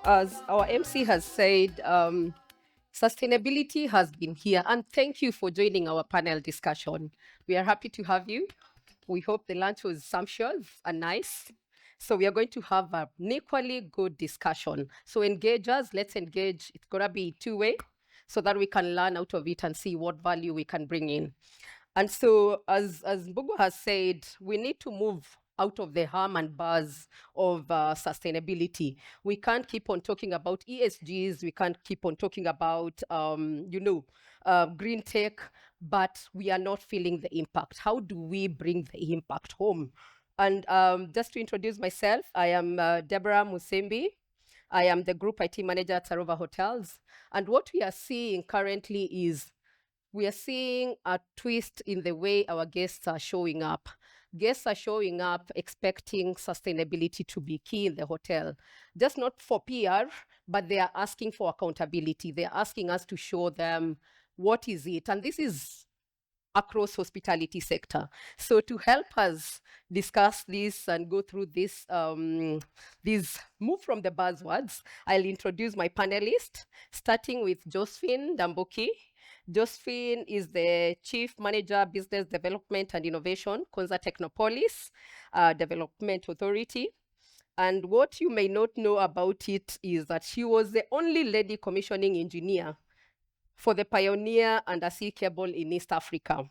as our MC has said, sustainability has been here. And thank you for joining our panel discussion. We are happy to have you. We hope the lunch was sumptuous and nice. So we are going to have an equally good discussion. So engagers, let's engage. It's going to be two-way so that we can learn out of it and see what value we can bring in. And so, as Mbugu has said, we need to move out of the harm and buzz of sustainability. We can't keep on talking about ESGs. We can't keep on talking about, green tech, but we are not feeling the impact. How do we bring the impact home? And just to introduce myself, I am Deborah Musembi. I am the Group IT Manager at Sarova Hotels. And what we are seeing currently is we are seeing a twist in the way our guests are showing up. Guests are showing up expecting sustainability to be key in the hotel, just not for PR, but they are asking for accountability. They are asking us to show them what is it. And this is across hospitality sector. So to help us discuss this and go through this, move from the buzzwords, I'll introduce my panelists, starting with Josephine Damboki. Josephine is the Chief Manager, Business Development and Innovation, Konza Technopolis Development Authority. And what you may not know about it is that she was the only lady commissioning engineer for the Pioneer Undersea Cable in East Africa,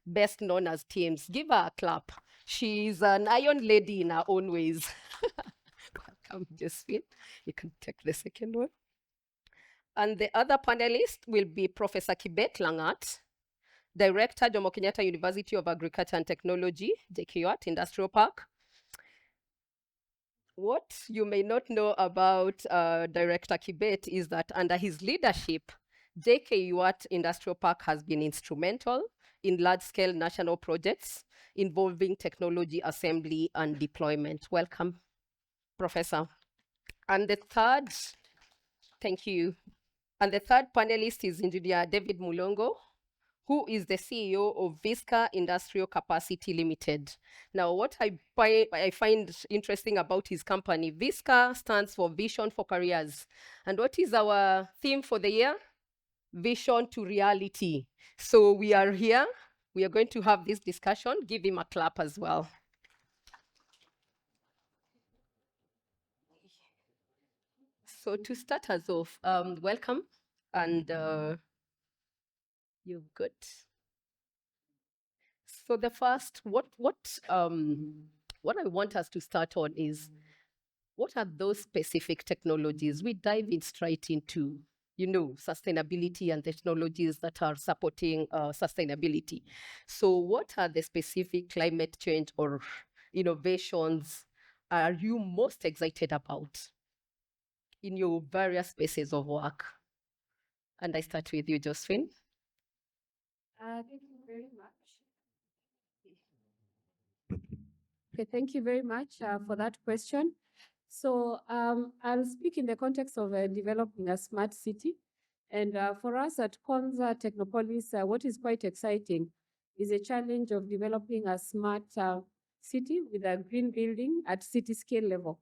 best known as Thames. Give her a clap. She's an iron lady in her own ways. Welcome, Josephine. You can take the second one. And the other panelist will be Professor Kibet Langat, Director, Jomo Kenyatta University of Agriculture and Technology, JKUAT Industrial Park. What you may not know about Director Kibet is that under his leadership, JKUAT Industrial Park has been instrumental in large-scale national projects involving technology assembly and deployment. Welcome, Professor. And the third, thank you. And the third panelist is Engineer David Mulongo, who is the CEO of Visca Industrial Capacity Limited. Now, what I find interesting about his company, Visca stands for Vision for Careers. And what is our theme for the year? Vision to reality. So we are here. We are going to have this discussion. Give him a clap as well. So to start us off, welcome. And you're good. So the first, what I want us to start on is, what are those specific technologies? We dive in straight into, sustainability and technologies that are supporting sustainability. So what are the specific climate change or innovations are you most excited about in your various spaces of work? And I start with you, Josephine. Thank you very much. Okay, thank you very much for that question. So I'll speak in the context of developing a smart city. And for us at Konza Technopolis, what is quite exciting is a challenge of developing a smart city with a green building at city scale level,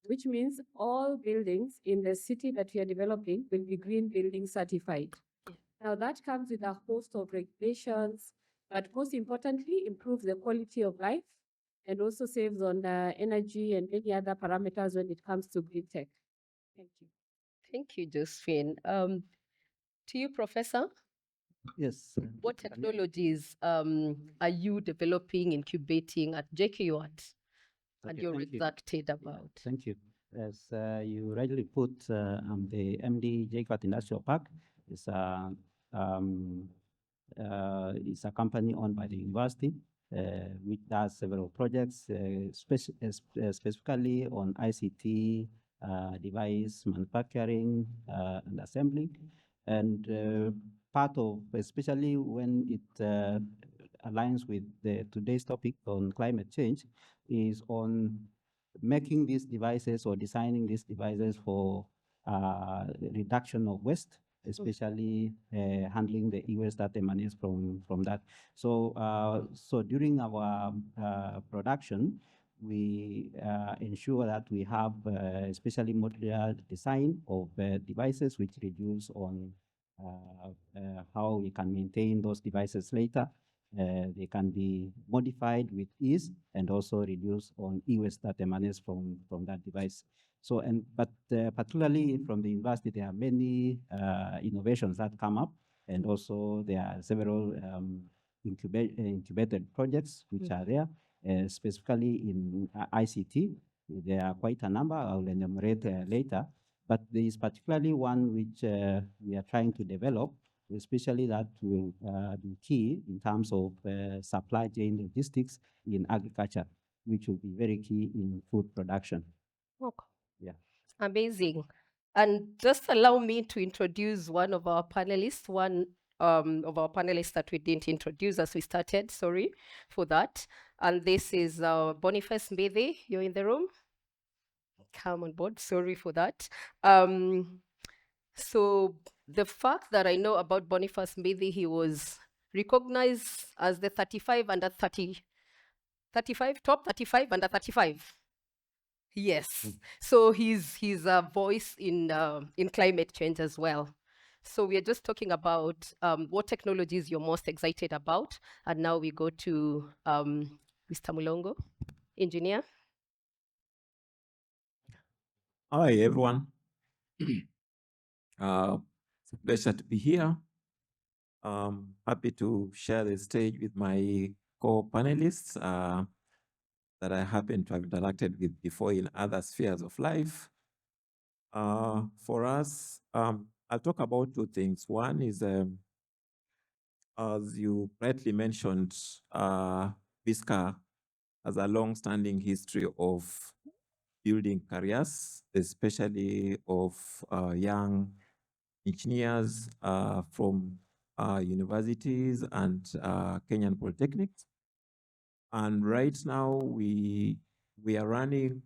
which means all buildings in the city that we are developing will be green building certified. Now that comes with a host of regulations, but most importantly, improves the quality of life and also saves on energy and many other parameters when it comes to green tech. Thank you. Thank you, Josephine. To you, Professor. Yes. What technologies are you developing, incubating at JKUAT? And you're excited about? Thank you. As you rightly put, I'm the MD JKUAT Industrial Park. It's a company owned by the university, which does several projects, specifically on ICT, device manufacturing and assembly. And part of, especially when it aligns with today's topic on climate change, is on making these devices or designing these devices for reduction of waste, especially handling the e-waste that emanates from that. So during our production, we ensure that we have especially modular design of devices which reduce on how we can maintain those devices later. They can be modified with ease and also reduce on e-waste that emanates from that device. So, but particularly from the university, there are many innovations that come up, and also there are several incubated projects which are there, specifically in ICT. There are quite a number. I'll enumerate later. But there is particularly one which we are trying to develop, especially that will be key in terms of supply chain logistics in agriculture, which will be very key in food production. Okay. Yeah. Amazing. And just allow me to introduce one of our panelists, that we didn't introduce as we started. Sorry for that. And this is Boniface Mbede. You're in the room. Come on board. Sorry for that. So the fact that I know about Boniface Mbede, he was recognized as the 35 under 30, 35, top 35 under 35. Yes. So he's a voice in climate change as well. So we are just talking about what technologies you're most excited about, and now we go to Mr. Mulongo, engineer. Hi, everyone. It's a pleasure to be here. Happy to share the stage with my co-panelists that I happen to have interacted with before in other spheres of life. For us, I'll talk about two things. One is, as you rightly mentioned, BISCA has a long-standing history of building careers, especially of young engineers from universities and Kenyan polytechnics. And right now we are running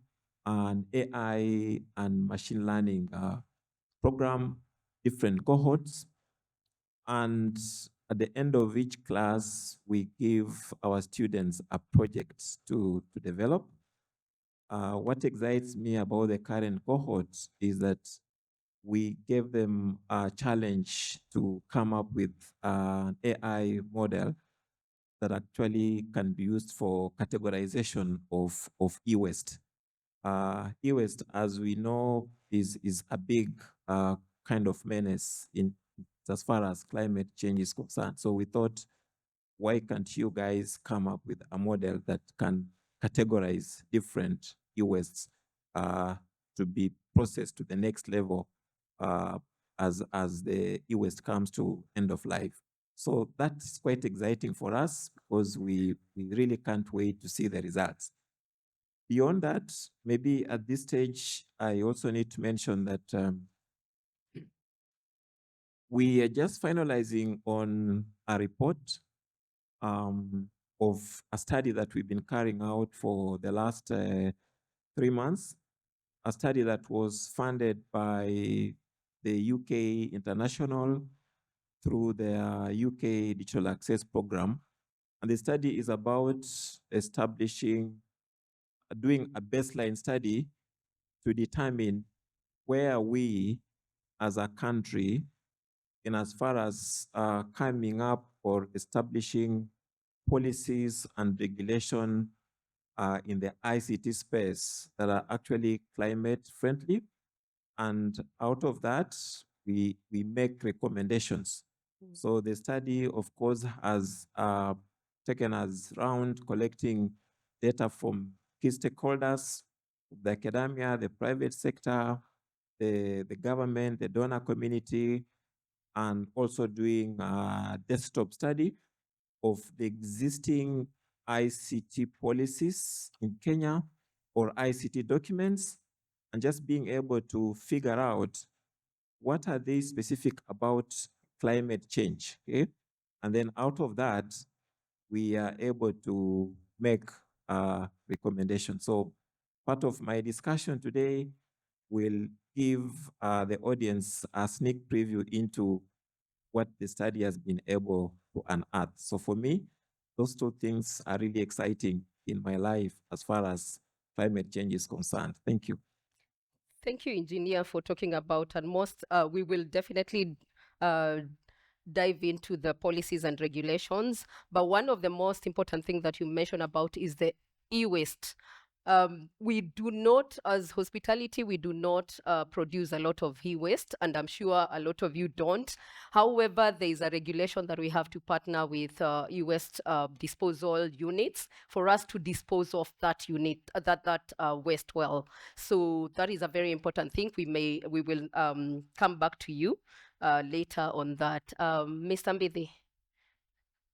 an AI and machine learning program, different cohorts. And at the end of each class, we give our students a project to develop. What excites me about the current cohort is that we gave them a challenge to come up with an AI model that actually can be used for categorization of e-waste. E-waste, as we know, is a big kind of menace in as far as climate change is concerned. So we thought, why can't you guys come up with a model that can categorize different e-wastes to be processed to the next level as the e-waste comes to end of life? So that's quite exciting for us because we really can't wait to see the results. Beyond that, maybe at this stage, I also need to mention that we are just finalizing on a report of a study that we've been carrying out for the last 3 months, a study that was funded by the UK International through the UK Digital Access Program. And the study is about doing a baseline study to determine where we as a country, in as far as coming up or establishing policies and regulation in the ICT space that are actually climate friendly. And out of that, we make recommendations. So the study, of course, has taken us around collecting data from key stakeholders, the academia, the private sector, the government, the donor community, and also doing a desktop study of the existing ICT policies in Kenya or ICT documents, and just being able to figure out what are they specific about climate change, okay? And then out of that, we are able to make recommendations. So part of my discussion today will give the audience a sneak preview into what the study has been able to unearth. So for me, those two things are really exciting in my life as far as climate change is concerned. Thank you. Thank you, engineer, for talking about, and we will definitely uh, dive into the policies and regulations. But one of the most important things that you mentioned about is the e-waste. We do not, as hospitality, we do not produce a lot of e-waste, and I'm sure a lot of you don't. However, there is a regulation that we have to partner with e-waste disposal units for us to dispose of that unit, that waste well. So that is a very important thing. We will come back to you later on that. Mr. Mbidi,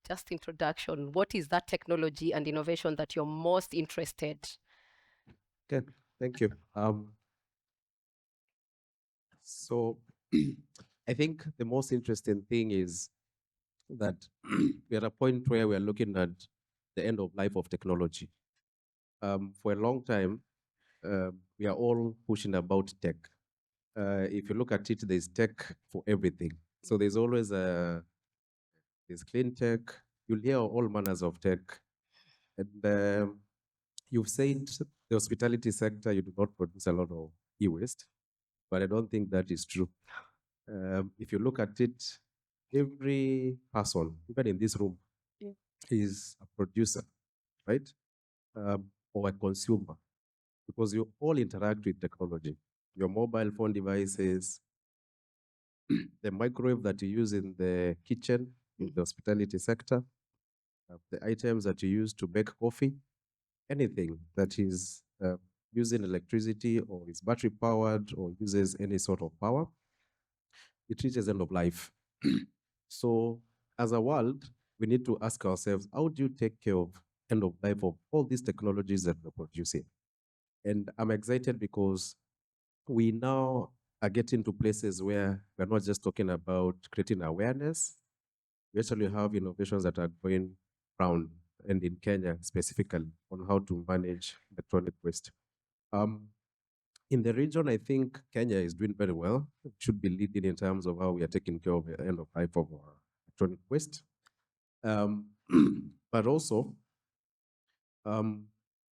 just introduction. What is that technology and innovation that you're most interested? Okay, thank you. So I think the most interesting thing is that we're at a point where we're looking at the end of life of technology. For a long time, we are all pushing about tech. If you look at it, there's tech for everything. So there's always there's clean tech. You'll hear all manners of tech. And you've said the hospitality sector, you do not produce a lot of e-waste, but I don't think that is true. If you look at it, every person, even in this room, is a producer, right? Or a consumer, because you all interact with technology. Your mobile phone devices, the microwave that you use in the kitchen, in the hospitality sector, the items that you use to make coffee, anything that is using electricity or is battery powered or uses any sort of power, it reaches end of life. So as a world, we need to ask ourselves, how do you take care of end of life of all these technologies that we're producing? And I'm excited because we now are getting to places where we're not just talking about creating awareness. We actually have innovations that are going around and in Kenya specifically on how to manage electronic waste. In the region, I think Kenya is doing very well. It should be leading in terms of how we are taking care of the end of life of our electronic waste. But also,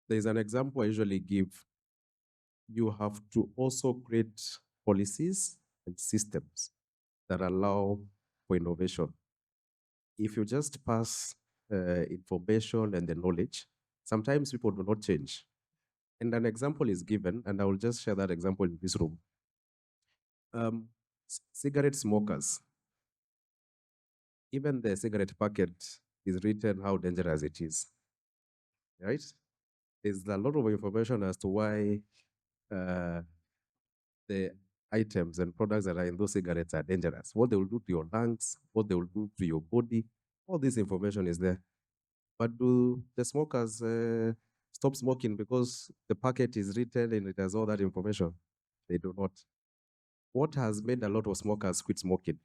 there's an example I usually give. You have to also create policies and systems that allow for innovation. If you just pass information and the knowledge, sometimes people do not change. And an example is given, and I will just share that example in this room. Cigarette smokers, even the cigarette packet is written how dangerous it is, right? There's a lot of information as to why the items and products that are in those cigarettes are dangerous, what they will do to your lungs, what they will do to your body. All this information is there. But do the smokers stop smoking because the packet is written and it has all that information? They do not. What has made a lot of smokers quit smoking?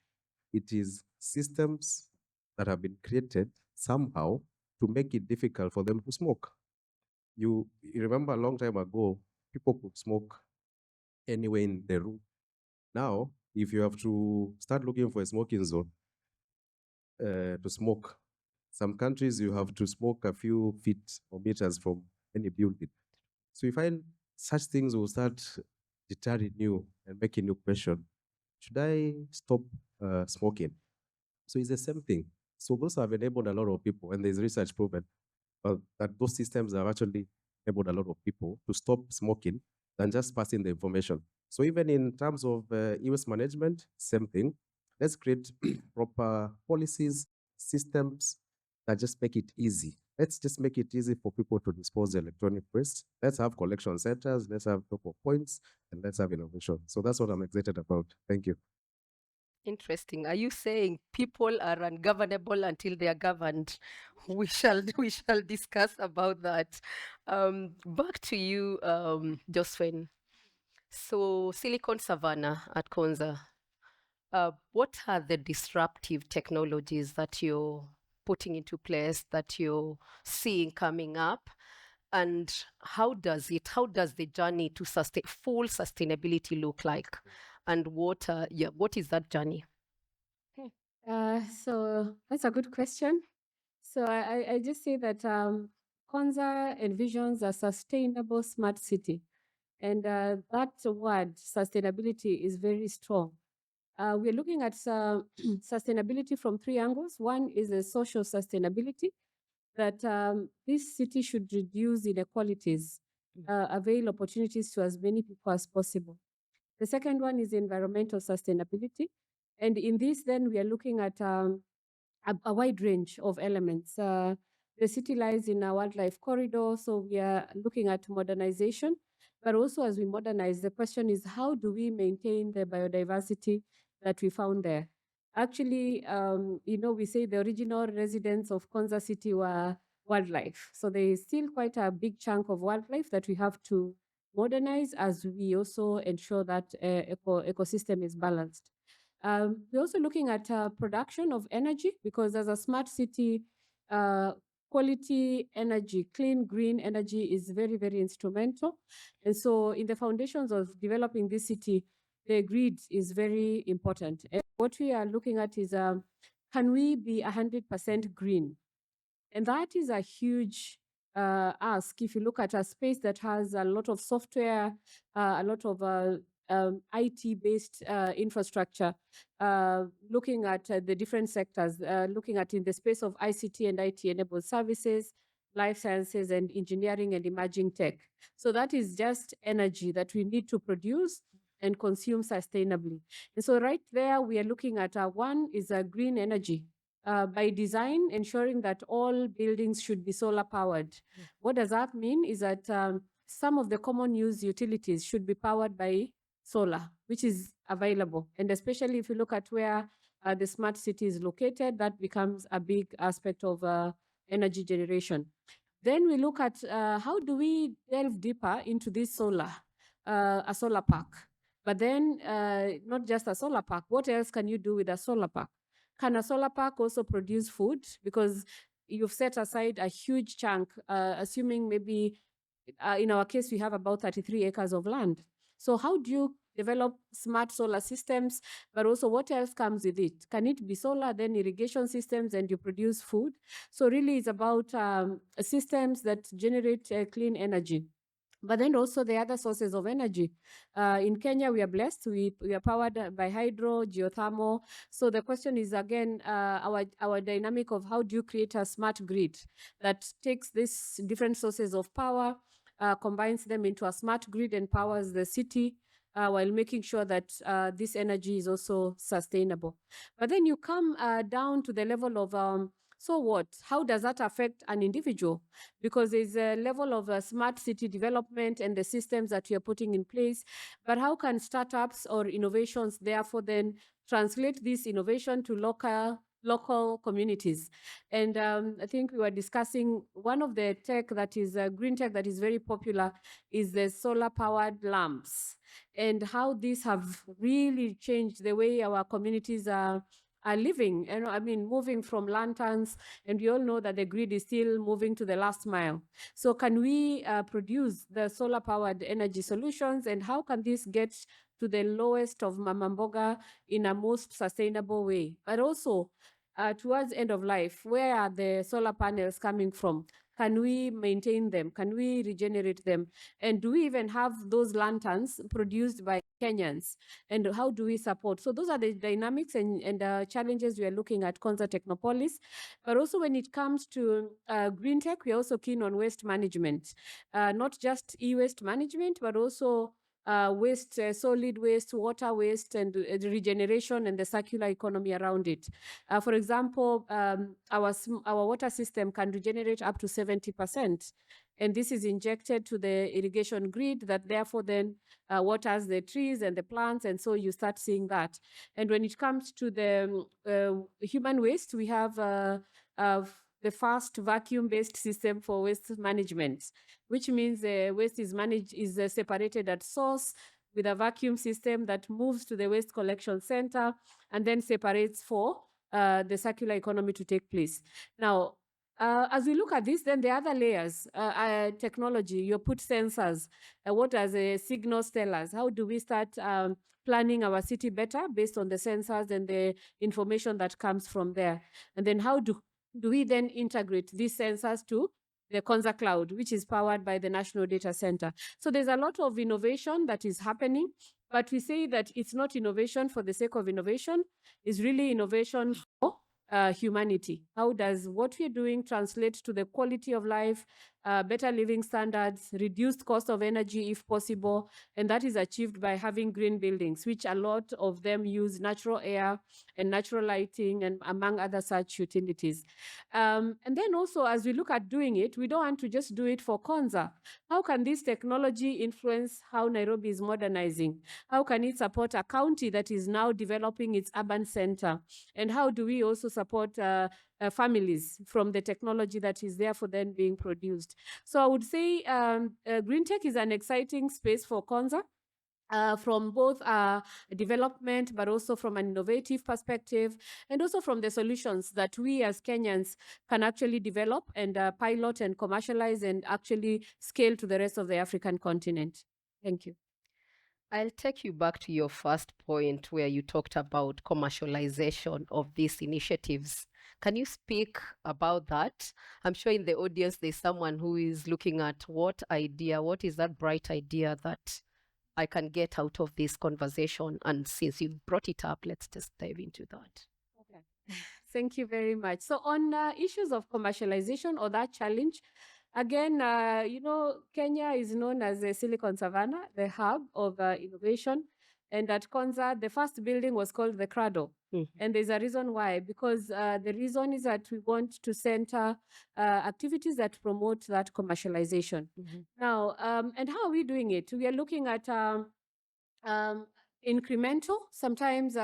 It is systems that have been created somehow to make it difficult for them to smoke. You remember a long time ago, people could smoke anywhere in the room. Now, if you have to start looking for a smoking zone to smoke, some countries you have to smoke a few feet or meters from any building. So you find such things will start deterring you and making you question, should I stop smoking? So it's the same thing. So those have enabled a lot of people, and there's research proven that those systems have actually enabled a lot of people to stop smoking than just passing the information. So even in terms of e-waste management, same thing. Let's create proper policies, systems that just make it easy. Let's just make it easy for people to dispose electronic waste. Let's have collection centers, let's have proper points, and let's have innovation. So that's what I'm excited about. Thank you. Interesting. Are you saying people are ungovernable until they are governed? We shall discuss about that. Back to you, Josephine. So Silicon Savannah at Konza. What are the disruptive technologies that you're putting into place, that you're seeing coming up? And how does the journey to full sustainability look like? And what is that journey? Okay. So that's a good question. So I just say that Konza envisions a sustainable smart city. And that word, sustainability, is very strong. We're looking at sustainability from three angles. One is a social sustainability, that this city should reduce inequalities, avail opportunities to as many people as possible. The second one is environmental sustainability. And in this, then, we are looking at a wide range of elements. The city lies in a wildlife corridor, so we are looking at modernization. But also, as we modernize, the question is, how do we maintain the biodiversity that we found there? Actually, we say the original residents of Konza City were wildlife. So there is still quite a big chunk of wildlife that we have to modernize as we also ensure that ecosystem is balanced. We're also looking at production of energy, because as a smart city, quality energy, clean, green energy is very, very instrumental. And so in the foundations of developing this city, the grid is very important. And what we are looking at is, can we be 100% green? And that is a huge ask. If you look at a space that has a lot of software, a lot of IT-based infrastructure, looking at the different sectors, looking at in the space of ICT and IT-enabled services, life sciences and engineering and emerging tech. So that is just energy that we need to produce and consume sustainably. And so right there, we are looking at one is a green energy. By design, ensuring that all buildings should be solar powered. What does that mean is that some of the common use utilities should be powered by solar, which is available. And especially if you look at where the smart city is located, that becomes a big aspect of energy generation. Then we look at how do we delve deeper into this solar, a solar park. But then not just a solar park, what else can you do with a solar park? Can a solar park also produce food? Because you've set aside a huge chunk, assuming maybe in our case, we have about 33 acres of land. So how do you develop smart solar systems, but also what else comes with it? Can it be solar, then irrigation systems, and you produce food? So really it's about systems that generate clean energy. But then also the other sources of energy. In Kenya, we are blessed. We are powered by hydro, geothermal. So the question is, again, our dynamic of how do you create a smart grid that takes these different sources of power, combines them into a smart grid and powers the city, while making sure that this energy is also sustainable. But then you come down to the level of so what? How does that affect an individual? Because there's a level of smart city development and the systems that we are putting in place. But how can startups or innovations therefore then translate this innovation to local communities? And I think we were discussing one of the tech that is green tech that is very popular is the solar powered lamps, and how these have really changed the way our communities are living. And I mean, moving from lanterns, and we all know that the grid is still moving to the last mile. So can we produce the solar powered energy solutions, and how can this get to the lowest of mama mboga in a most sustainable way? But also towards end of life, where are the solar panels coming from? Can we maintain them? Can we regenerate them? And do we even have those lanterns produced by Kenyans? And how do we support? So those are the dynamics and challenges we are looking at Konza Technopolis. But also when it comes to green tech, we're also keen on waste management, not just e-waste management, but also waste, solid waste, water waste, and the regeneration and the circular economy around it. For example, our water system can regenerate up to 70%. And this is injected to the irrigation grid that therefore then waters the trees and the plants. And so you start seeing that. And when it comes to the human waste, we have the first vacuum-based system for waste management, which means waste is separated at source with a vacuum system that moves to the waste collection center and then separates for the circular economy to take place. Now, as we look at this, then the other layers, technology, you put sensors. What does the signals tell us? How do we start planning our city better based on the sensors and the information that comes from there? And then how do we then integrate these sensors to the Konza Cloud, which is powered by the National Data Center. So there's a lot of innovation that is happening, but we say that it's not innovation for the sake of innovation, it's really innovation for humanity. How does what we're doing translate to the quality of life, better living standards, reduced cost of energy if possible, and that is achieved by having green buildings, which a lot of them use natural air and natural lighting, and among other such utilities. And then also, as we look at doing it, we don't want to just do it for Konza. How can this technology influence how Nairobi is modernizing? How can it support a county that is now developing its urban center? And how do we also support families from the technology that is there for them being produced? So I would say green tech is an exciting space for Konza. From both development, but also from an innovative perspective, and also from the solutions that we as Kenyans can actually develop and pilot and commercialize and actually scale to the rest of the African continent. Thank you. I'll take you back to your first point where you talked about commercialization of these initiatives. Can you speak about that? I'm sure in the audience there's someone who is looking at what is that bright idea that I can get out of this conversation? And since you brought it up, let's just dive into that. Okay. Thank you very much. So on issues of commercialization or that challenge, again, Kenya is known as the Silicon Savannah, the hub of innovation. And at Konza, the first building was called the Cradle. And there's a reason why, because the reason is that we want to center activities that promote that commercialization. Now, and how are we doing it? We are looking at incremental, sometimes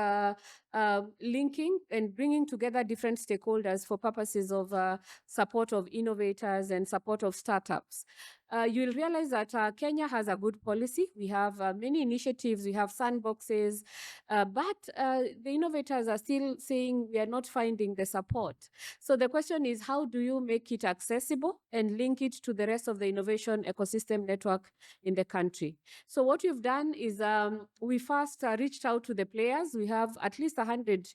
linking and bringing together different stakeholders for purposes of support of innovators and support of startups. You'll realize that Kenya has a good policy. We have many initiatives, we have sandboxes, but the innovators are still saying we are not finding the support. So the question is, how do you make it accessible and link it to the rest of the innovation ecosystem network in the country? So what we've done is we first reached out to the players. We have at least 100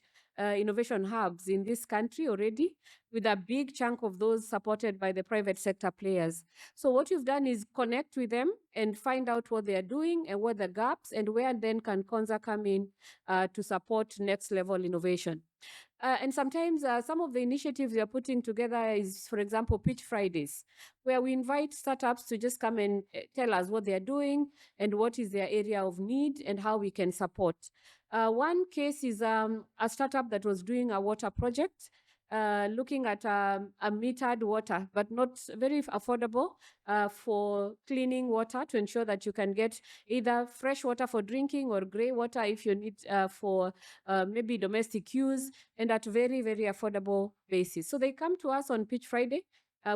innovation hubs in this country already, with a big chunk of those supported by the private sector players. So what we've done is connect with them and find out what they are doing and what the gaps, and where then can Konza come in to support next level innovation. And sometimes some of the initiatives we are putting together is, for example, Pitch Fridays, where we invite startups to just come and tell us what they are doing and what is their area of need and how we can support. One case is a startup that was doing a water project, looking at a metered water, but not very affordable for cleaning water, to ensure that you can get either fresh water for drinking or grey water if you need for maybe domestic use, and at very, very affordable basis. So they come to us on Pitch Friday.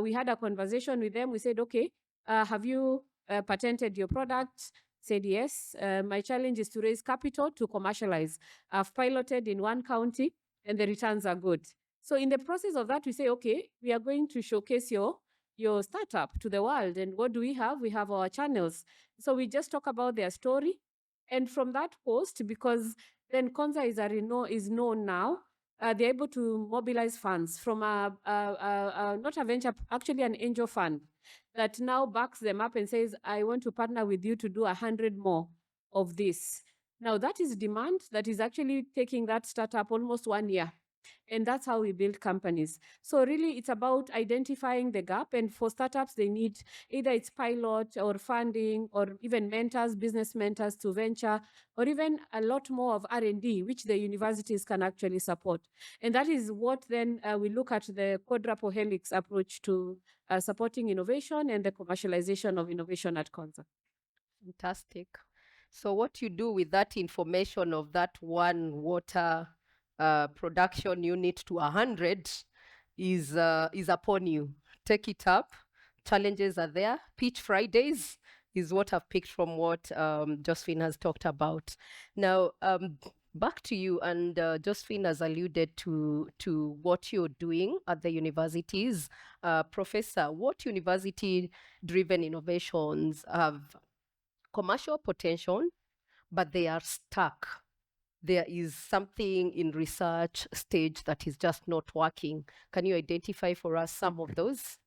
We had a conversation with them. We said, okay, have you patented your product? Said yes. My challenge is to raise capital to commercialize. I've piloted in one county and the returns are good. So in the process of that, we say, okay, we are going to showcase your startup to the world. And what do we have? We have our channels. So we just talk about their story. And from that post, because then Konza is known now, they're able to mobilize funds from not a venture, actually an angel fund that now backs them up and says, I want to partner with you to do 100 more of this. Now that is demand that is actually taking that startup almost 1 year. And that's how we build companies. So really, it's about identifying the gap. And for startups, they need either it's pilot or funding or even mentors, business mentors to venture, or even a lot more of R&D, which the universities can actually support. And that is what then we look at the quadruple helix approach to supporting innovation and the commercialization of innovation at Konza. Fantastic. So what you do with that information of that one water production unit to 100 is upon you. Take it up. Challenges are there. Pitch Fridays is what I've picked from what Josephine has talked about. Now, back to you, and Josephine has alluded to what you're doing at the universities. Professor, what university-driven innovations have commercial potential, but they are stuck? There is something in research stage that is just not working. Can you identify for us some of those?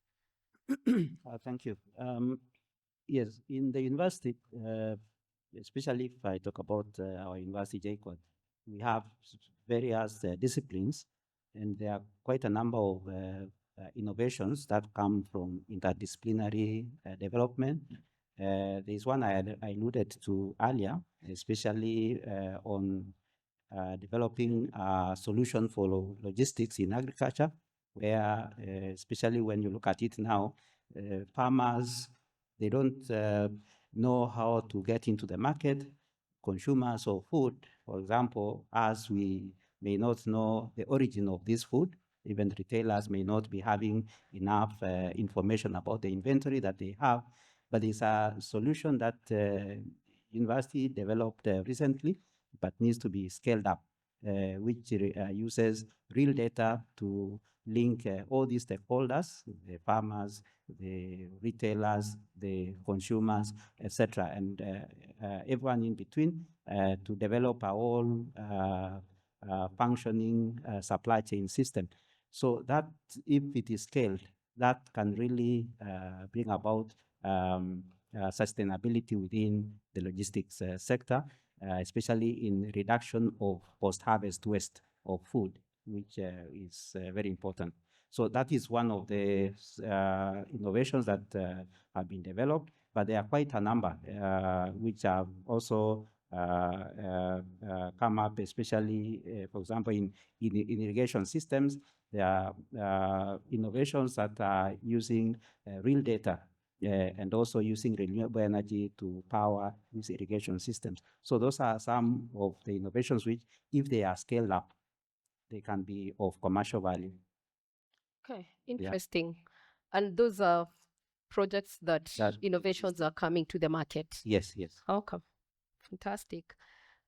Thank you. Yes, in the university, especially if I talk about our university, JCOD, we have various disciplines, and there are quite a number of innovations that come from interdisciplinary development. There's one I alluded to earlier, especially on developing a solution for logistics in agriculture, where especially when you look at it now, farmers, they don't know how to get into the market. Consumers of food, for example, as we may not know the origin of this food, even retailers may not be having enough information about the inventory that they have. But it's a solution that university developed recently, but needs to be scaled up, which uses real data to link all these stakeholders, the farmers, the retailers, the consumers, etc., and everyone in between to develop our own functioning supply chain system. So that if it is scaled, that can really bring about sustainability within the logistics sector, especially in reduction of post-harvest waste of food, which is very important. So that is one of the innovations that have been developed, but there are quite a number which have also come up, especially, for example, in irrigation systems. There are innovations that are using real data and also using renewable energy to power these irrigation systems. So those are some of the innovations which, if they are scaled up, they can be of commercial value. Okay, interesting. And those are projects that innovations are coming to the market. Yes, yes. Okay, fantastic.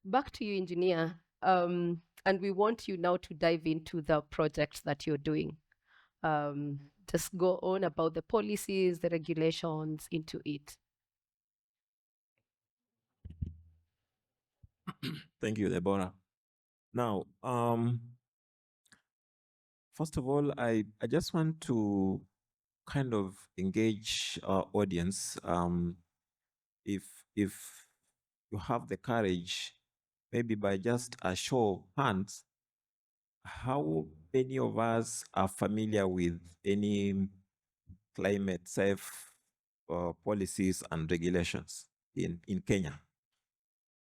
Back to you, engineer. And we want you now to dive into the projects that you're doing. Just go on about the policies, the regulations into it. Thank you, Deborah. Now, first of all, I just want to kind of engage our audience. If you have the courage, maybe by just a show of hands, how many of us are familiar with any climate safe policies and regulations in Kenya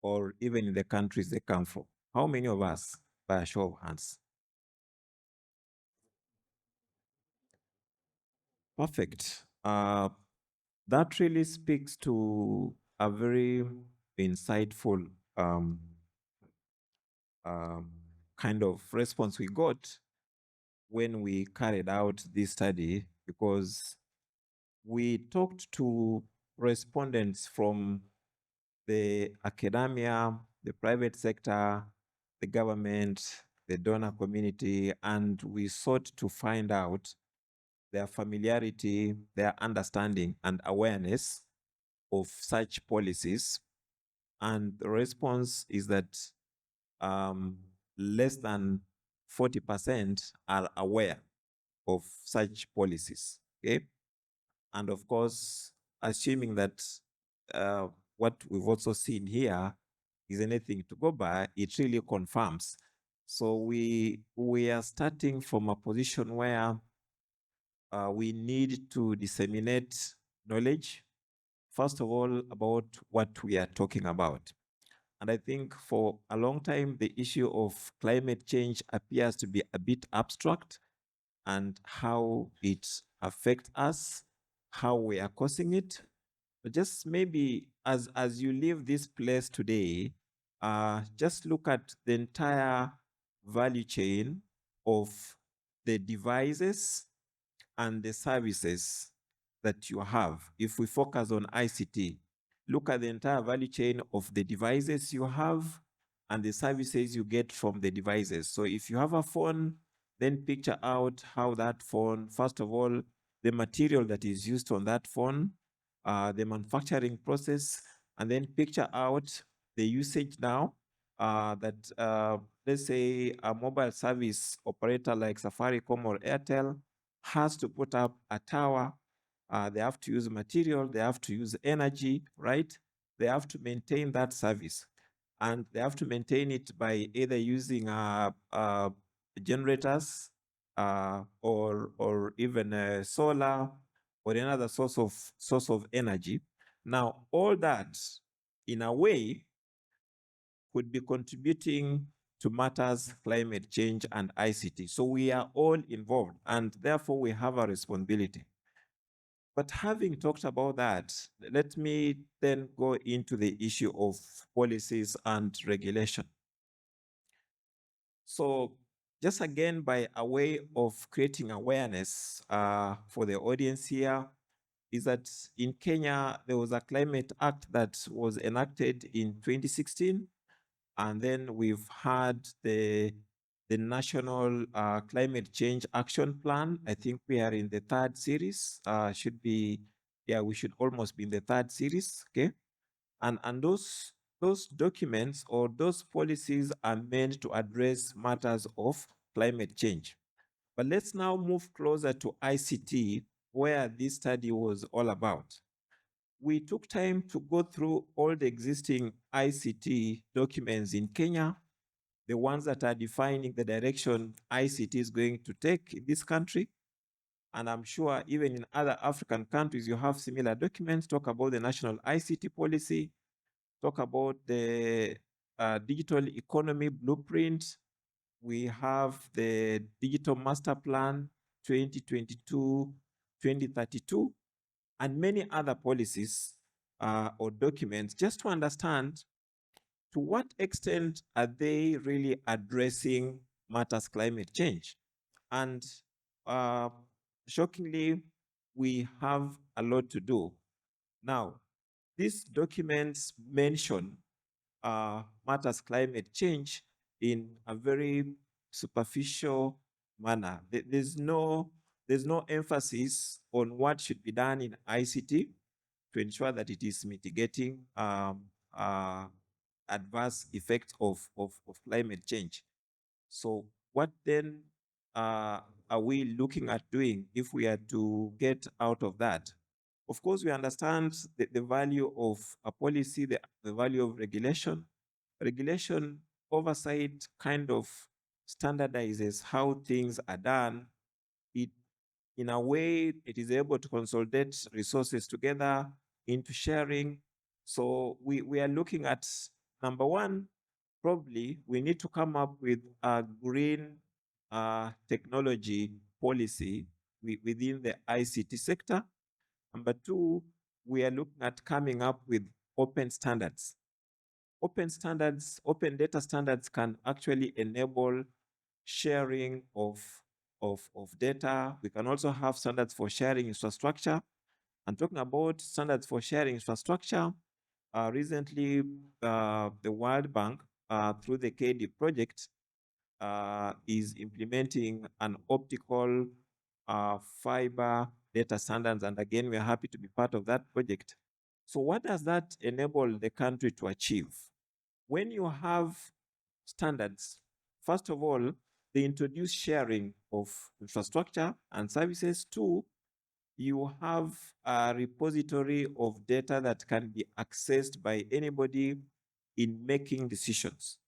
or even in the countries they come from? How many of us, by a show of hands? Perfect. That really speaks to a very insightful kind of response we got when we carried out this study, because we talked to respondents from the academia, the private sector, the government, the donor community, and we sought to find out their familiarity, their understanding and awareness of such policies. And the response is that less than 40% are aware of such policies. Okay. And of course, assuming that what we've also seen here is anything to go by, it really confirms. So we are starting from a position where we need to disseminate knowledge, first of all, about what we are talking about. And I think for a long time, the issue of climate change appears to be a bit abstract, and how it affects us, how we are causing it. But just maybe as you leave this place today, just look at the entire value chain of the devices and the services that you have. If we focus on ICT, look at the entire value chain of the devices you have and the services you get from the devices. So if you have a phone, then picture out how that phone, first of all, the material that is used on that phone, the manufacturing process, and then picture out the usage now that let's say a mobile service operator like Safaricom or Airtel has to put up a tower They have to use material, they have to use energy, right? They have to maintain that service. And they have to maintain it by either using generators or even solar or another source of energy. Now, all that, in a way, could be contributing to matters climate change and ICT. So we are all involved, and therefore we have a responsibility. But having talked about that, let me then go into the issue of policies and regulation. So just again, by a way of creating awareness for the audience here, is that in Kenya, there was a climate act that was enacted in 2016. And then we've had the National Climate Change Action Plan. I think we are in the third series. We should almost be in the third series, okay? And those documents or those policies are meant to address matters of climate change. But let's now move closer to ICT, where this study was all about. We took time to go through all the existing ICT documents in Kenya, the ones that are defining the direction ICT is going to take in this country. And I'm sure even in other African countries, you have similar documents, talk about the national ICT policy, talk about the digital economy blueprint. We have the digital master plan 2022-2032, and many other policies or documents, just to understand to what extent are they really addressing matters climate change. And uh, shockingly, we have a lot to do. Now, these documents mention matters climate change in a very superficial manner. There's no emphasis on what should be done in ICT to ensure that it is mitigating uh, adverse effects of climate change. So what then are we looking at doing if we are to get out of that? Of course, we understand the value of a policy, the value of regulation. Regulation oversight kind of standardizes how things are done. It, in a way, it is able to consolidate resources together into sharing. So we are looking at, number one, probably we need to come up with a green technology policy within the ICT sector. Number two, we are looking at coming up with open standards. Open data standards can actually enable sharing of data. We can also have standards for sharing infrastructure. And talking about standards for sharing infrastructure, recently the World Bank, through the KD project, is implementing an optical fiber data standards. And again, we are happy to be part of that project. So what does that enable the country to achieve? When you have standards, first of all, they introduce sharing of infrastructure and services. Two, you have a repository of data that can be accessed by anybody in making decisions.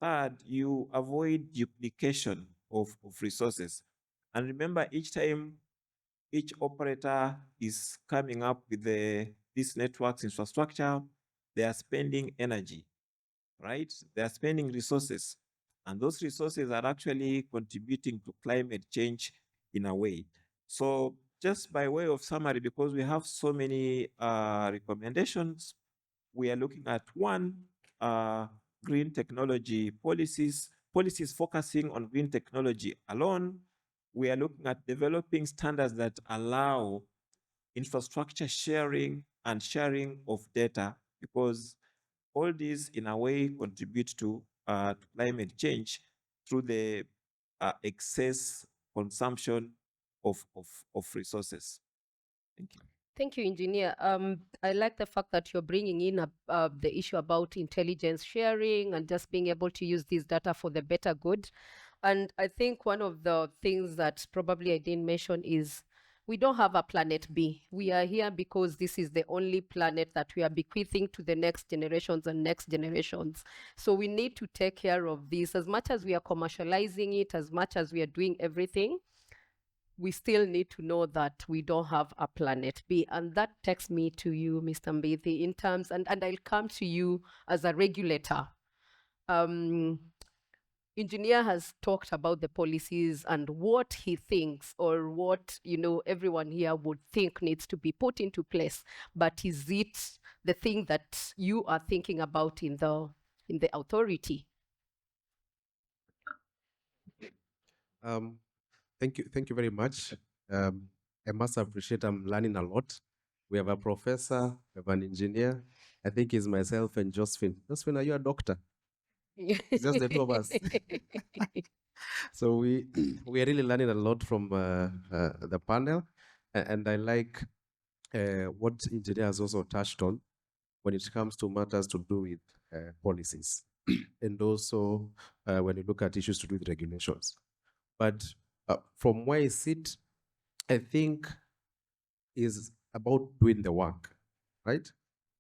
Third, you avoid duplication of resources. And remember, each time each operator is coming up with this network's infrastructure, they are spending energy, right? They are spending resources. And those resources are actually contributing to climate change in a way. So just by way of summary, because we have so many recommendations, we are looking at one, green technology policies focusing on green technology alone. We are looking at developing standards that allow infrastructure sharing and sharing of data, because all these in a way contribute to climate change through the excess consumption of resources. Thank you. Thank you, Engineer. I like the fact that you're bringing in the issue about intelligence sharing and just being able to use this data for the better good. And I think one of the things that probably I didn't mention is We don't have a planet B. We are here because this is the only planet that we are bequeathing to the next generations and next generations. So we need to take care of this. As much as we are commercializing it, as much as we are doing everything, we still need to know that we don't have a planet B. And that takes me to you, Mr. Mbithi, in terms, and I'll come to you as a regulator. Engineer has talked about the policies and what he thinks, or what, everyone here would think needs to be put into place. But is it the thing that you are thinking about in the authority? Thank you very much. I must appreciate I'm learning a lot. We have a professor, we have an engineer. I think it's myself and Josephine. Josephine, are you a doctor? It's just the two of us. So we we are really learning a lot from the panel, and I like what engineer has also touched on when it comes to matters to do with policies, and also when you look at issues to do with regulations. But from where I sit, I think is about doing the work, right?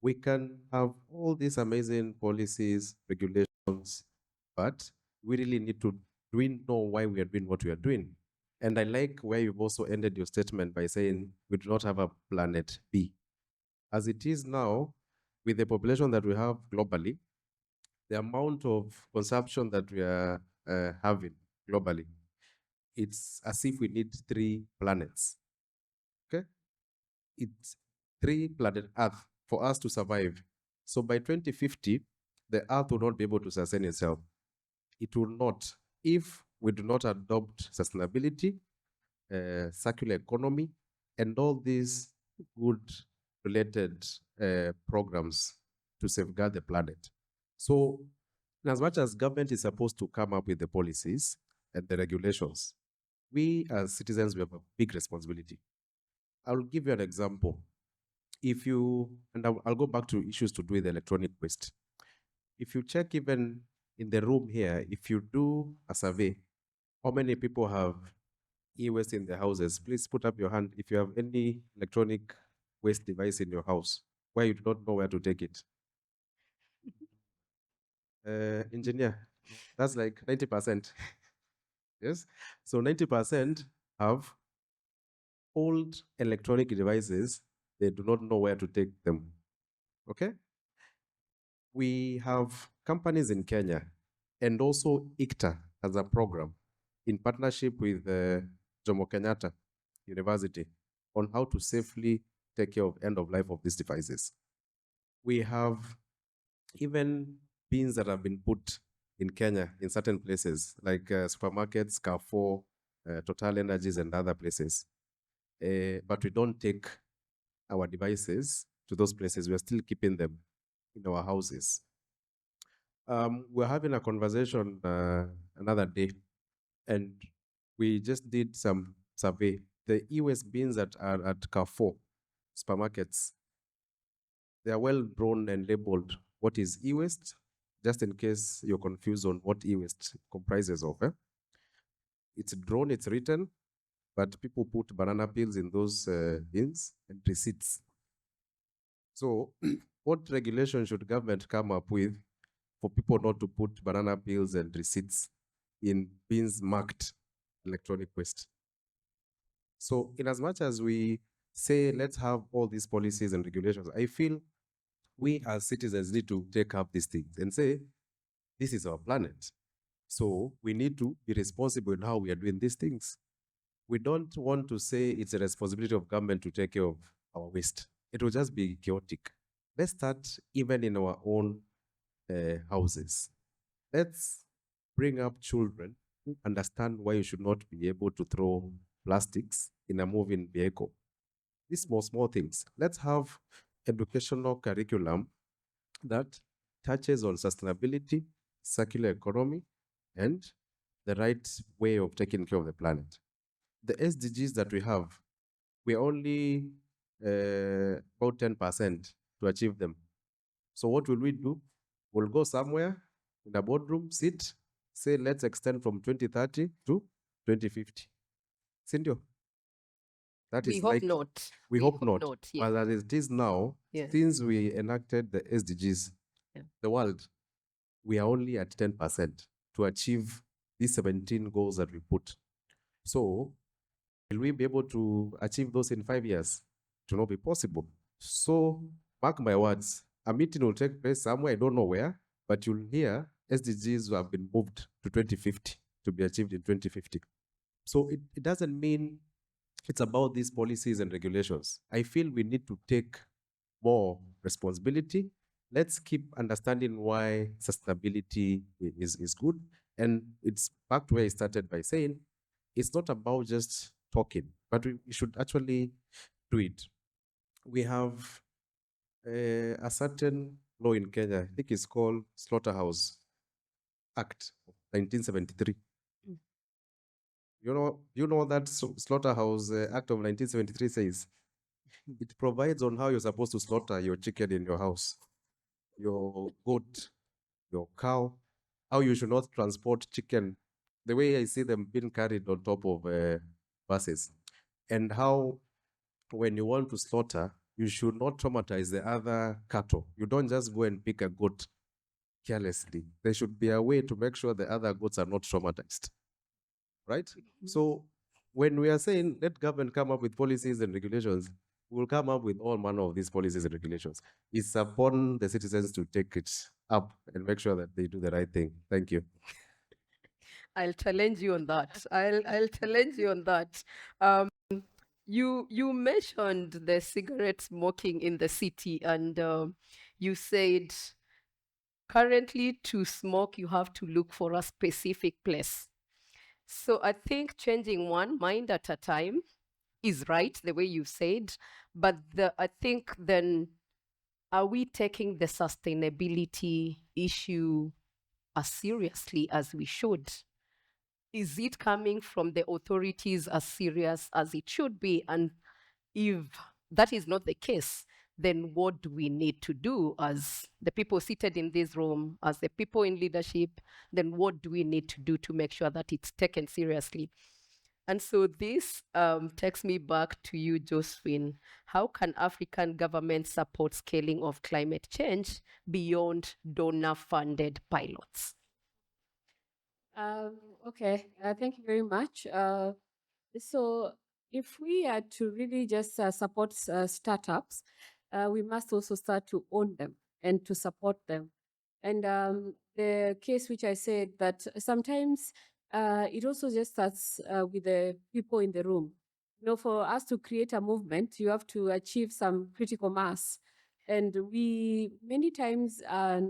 We can have all these amazing policies, regulations, but we really need to do we know why we are doing what we are doing. And I like where you've also ended your statement by saying we do not have a planet B. As it is now, with the population that we have globally, the amount of consumption that we are having globally, it's as if we need 3 planets. Okay? It's 3 planet Earth for us to survive. So by 2050, the Earth will not be able to sustain itself. It will not, if we do not adopt sustainability, circular economy, and all these good related programs to safeguard the planet. So, in as much as government is supposed to come up with the policies and the regulations, we as citizens, we have a big responsibility. I'll give you an example. If you, and I'll go back to issues to do with electronic waste. If you check even in the room here, if you do a survey, how many people have e-waste in their houses? Please put up your hand if you have any electronic waste device in your house where you do not know where to take it. Engineer, that's like 90%. Yes? So 90% have old electronic devices. They do not know where to take them. Okay? We have companies in Kenya and also ICTA as a program in partnership with Jomo Kenyatta University on how to safely take care of end of life of these devices. We have even bins that have been put in Kenya in certain places like supermarkets, Carrefour, Total Energies, and other places. But we don't take our devices to those places. We're still keeping them in our houses. We're having a conversation another day, and we just did some survey. The e-waste bins that are at Carrefour supermarkets, they are well drawn and labeled what is e-waste, just in case you're confused on what e-waste comprises of. It's drawn, it's written, but people put banana peels in those bins and receipts. So what regulation should government come up with for people not to put banana peels and receipts in bins marked electronic waste? So in as much as we say, let's have all these policies and regulations, I feel we as citizens need to take up these things and say, this is our planet. So we need to be responsible in how we are doing these things. We don't want to say it's a responsibility of government to take care of our waste. It will just be chaotic. Let's start even in our own houses. Let's bring up children who understand why you should not be able to throw plastics in a moving vehicle. These small things. Let's have educational curriculum that touches on sustainability, circular economy, and the right way of taking care of the planet. The SDGs that we have, we're only about 10% to achieve them. So what will we do? We'll go somewhere in a boardroom, sit, say, let's extend from 2030 to 2050. Sindio? That We is hope like, not. we hope not. Yes. But as it is now, Yes. since we enacted the SDGs, Yeah. the world, we are only at 10% to achieve these 17 goals that we put. So, will we be able to achieve those in 5 years? It will not be possible. So, mark my words, a meeting will take place somewhere, I don't know where, but you'll hear SDGs have been moved to 2050 to be achieved in 2050. So it doesn't mean it's about these policies and regulations. I feel we need to take more responsibility. Let's keep understanding why sustainability is good. And it's back to where I started by saying it's not about just talking, but we should actually do it. We have a certain law in Kenya, I think it's called Slaughterhouse Act of 1973. You know that Slaughterhouse Act of 1973 says it provides on how you're supposed to slaughter your chicken in your house, your goat, your cow, how you should not transport chicken, the way I see them being carried on top of buses, and how when you want to slaughter, you should not traumatize the other cattle. You don't just go and pick a goat carelessly. There should be a way to make sure the other goats are not traumatized, right? So when we are saying let government come up with policies and regulations, we'll come up with all manner of these policies and regulations. It's upon the citizens to take it up and make sure that they do the right thing. Thank you. I'll challenge you on that. I'll challenge you on that. You mentioned the cigarette smoking in the city, and you said currently to smoke you have to look for a specific place. So I think changing one mind at a time is right, the way you said, but I think then, are we taking the sustainability issue as seriously as we should? Is it coming from the authorities as serious as it should be? And if that is not the case, then what do we need to do as the people seated in this room, as the people in leadership? Then what do we need to do to make sure that it's taken seriously? And so this takes me back to you, Josephine. How can African governments support scaling of climate change beyond donor-funded pilots? Okay, thank you very much. So, if we are to really just support startups, we must also start to own them and to support them. And the case which I said that sometimes it also just starts with the people in the room. You know, for us to create a movement, you have to achieve some critical mass. And we many times are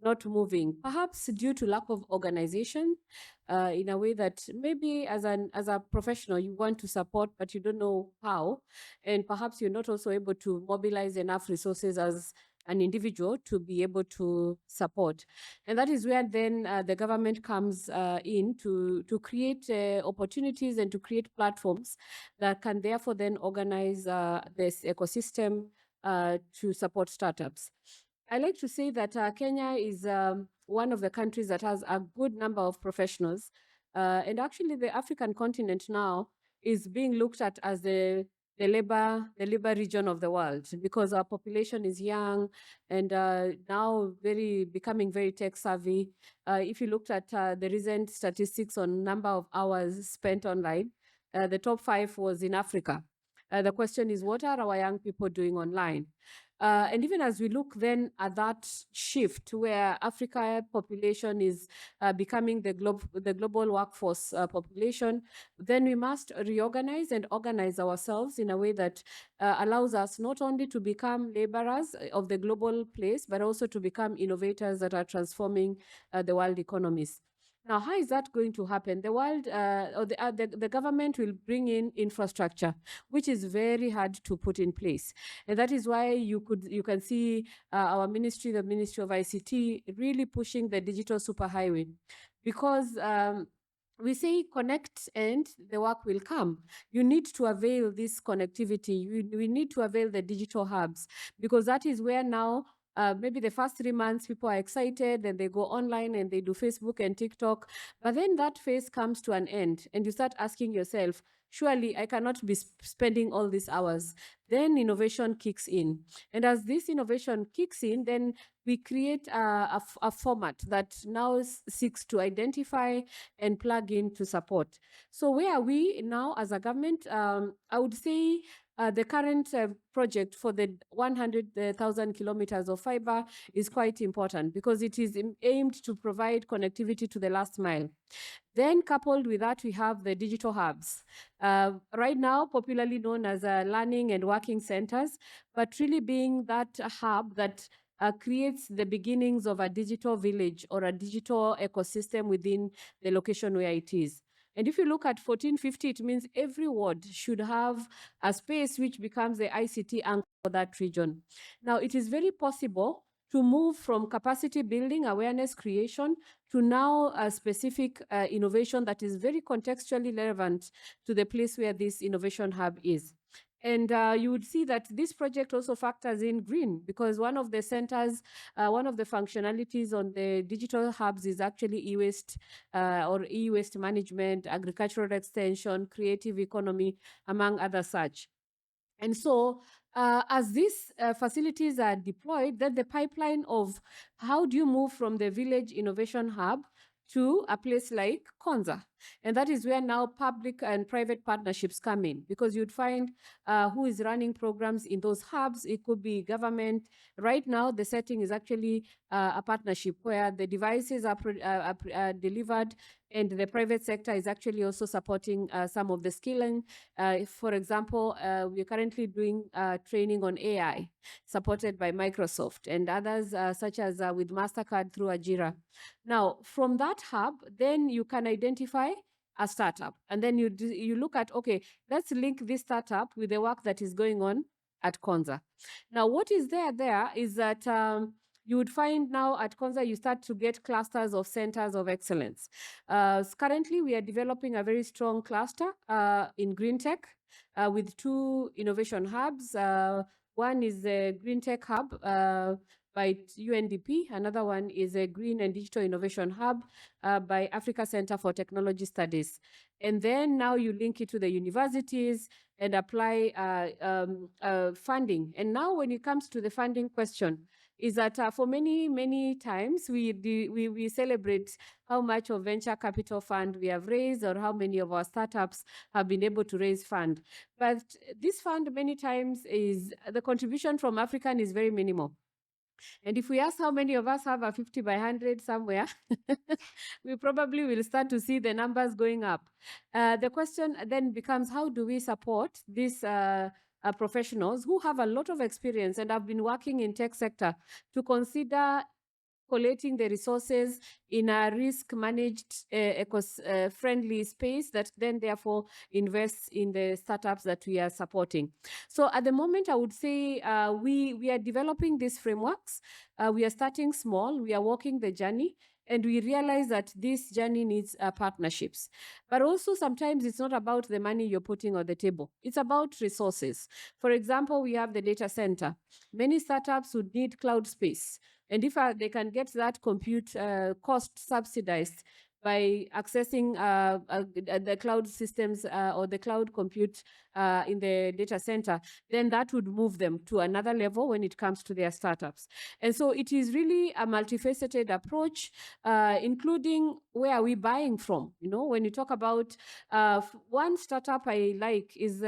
not moving, perhaps due to lack of organization, in a way that maybe as a professional you want to support but you don't know how, and perhaps you're not also able to mobilize enough resources as an individual to be able to support. And that is where then the government comes in to create opportunities and to create platforms that can therefore then organize this ecosystem to support startups. I like to say that Kenya is one of the countries that has a good number of professionals. And actually, the African continent now is being looked at as the labor region of the world, because our population is young and now becoming very tech savvy. If you looked at the recent statistics on number of hours spent online, the top 5 was in Africa. The question is, what are our young people doing online? And even as we look then at that shift where Africa population is becoming the global workforce population, then we must reorganize and organize ourselves in a way that allows us not only to become laborers of the global place, but also to become innovators that are transforming the world economies. Now, how is that going to happen? The world or the government will bring in infrastructure, which is very hard to put in place, and that is why you can see our ministry, the Ministry of ICT, really pushing the digital superhighway, because we say connect and the work will come. You need to avail this connectivity. We need to avail the digital hubs, because that is where now maybe the first 3 months, people are excited and they go online and they do Facebook and TikTok. But then that phase comes to an end and you start asking yourself, surely I cannot be spending all these hours. Then innovation kicks in. And as this innovation kicks in, then we create a format that now seeks to identify and plug in to support. So where are we now as a government? I would say the current project for the 100,000 kilometers of fiber is quite important because it is aimed to provide connectivity to the last mile. Then coupled with that, we have the digital hubs. Right now, popularly known as learning and working centers, but really being that hub that creates the beginnings of a digital village or a digital ecosystem within the location where it is. And if you look at 1450, it means every ward should have a space which becomes the ICT anchor for that region. Now, it is very possible to move from capacity building, awareness creation, to now a specific innovation that is very contextually relevant to the place where this innovation hub is. And you would see that this project also factors in green because one of the centers, one of the functionalities on the digital hubs is actually e-waste or e-waste management, agricultural extension, creative economy, among other such. And so as these facilities are deployed, then the pipeline of how do you move from the village innovation hub to a place like Konza. And that is where now public and private partnerships come in because you'd find who is running programs in those hubs. It could be government. Right now, the setting is actually a partnership where the devices are delivered and the private sector is actually also supporting some of the skilling. For example, we're currently doing training on AI supported by Microsoft and others such as with MasterCard through Ajira. Now, from that hub, then you can identify a startup. And then you look at, okay, let's link this startup with the work that is going on at Konza. Now, what is there is that you would find now at Konza, you start to get clusters of centers of excellence. Currently, we are developing a very strong cluster in green tech with 2 innovation hubs. One is the Green Tech Hub by UNDP. Another one is a Green and Digital Innovation Hub by Africa Center for Technology Studies. And then now you link it to the universities and apply funding. And now when it comes to the funding question, is that for many times we celebrate how much of venture capital fund we have raised or how many of our startups have been able to raise fund. But this fund many times is, the contribution from African is very minimal. And if we ask how many of us have a 50 by 100 somewhere, we probably will start to see the numbers going up. The question then becomes, how do we support these professionals who have a lot of experience and have been working in tech sector to consider collating the resources in a risk-managed, friendly space that then therefore invests in the startups that we are supporting. So at the moment, I would say we are developing these frameworks. We are starting small. We are walking the journey. And we realize that this journey needs partnerships. But also sometimes it's not about the money you're putting on the table. It's about resources. For example, we have the data center. Many startups would need cloud space. And if they can get that compute cost subsidized by accessing the cloud systems or the cloud compute in the data center, then that would move them to another level when it comes to their startups. And so it is really a multifaceted approach, including where are we buying from? You know, when you talk about one startup I like is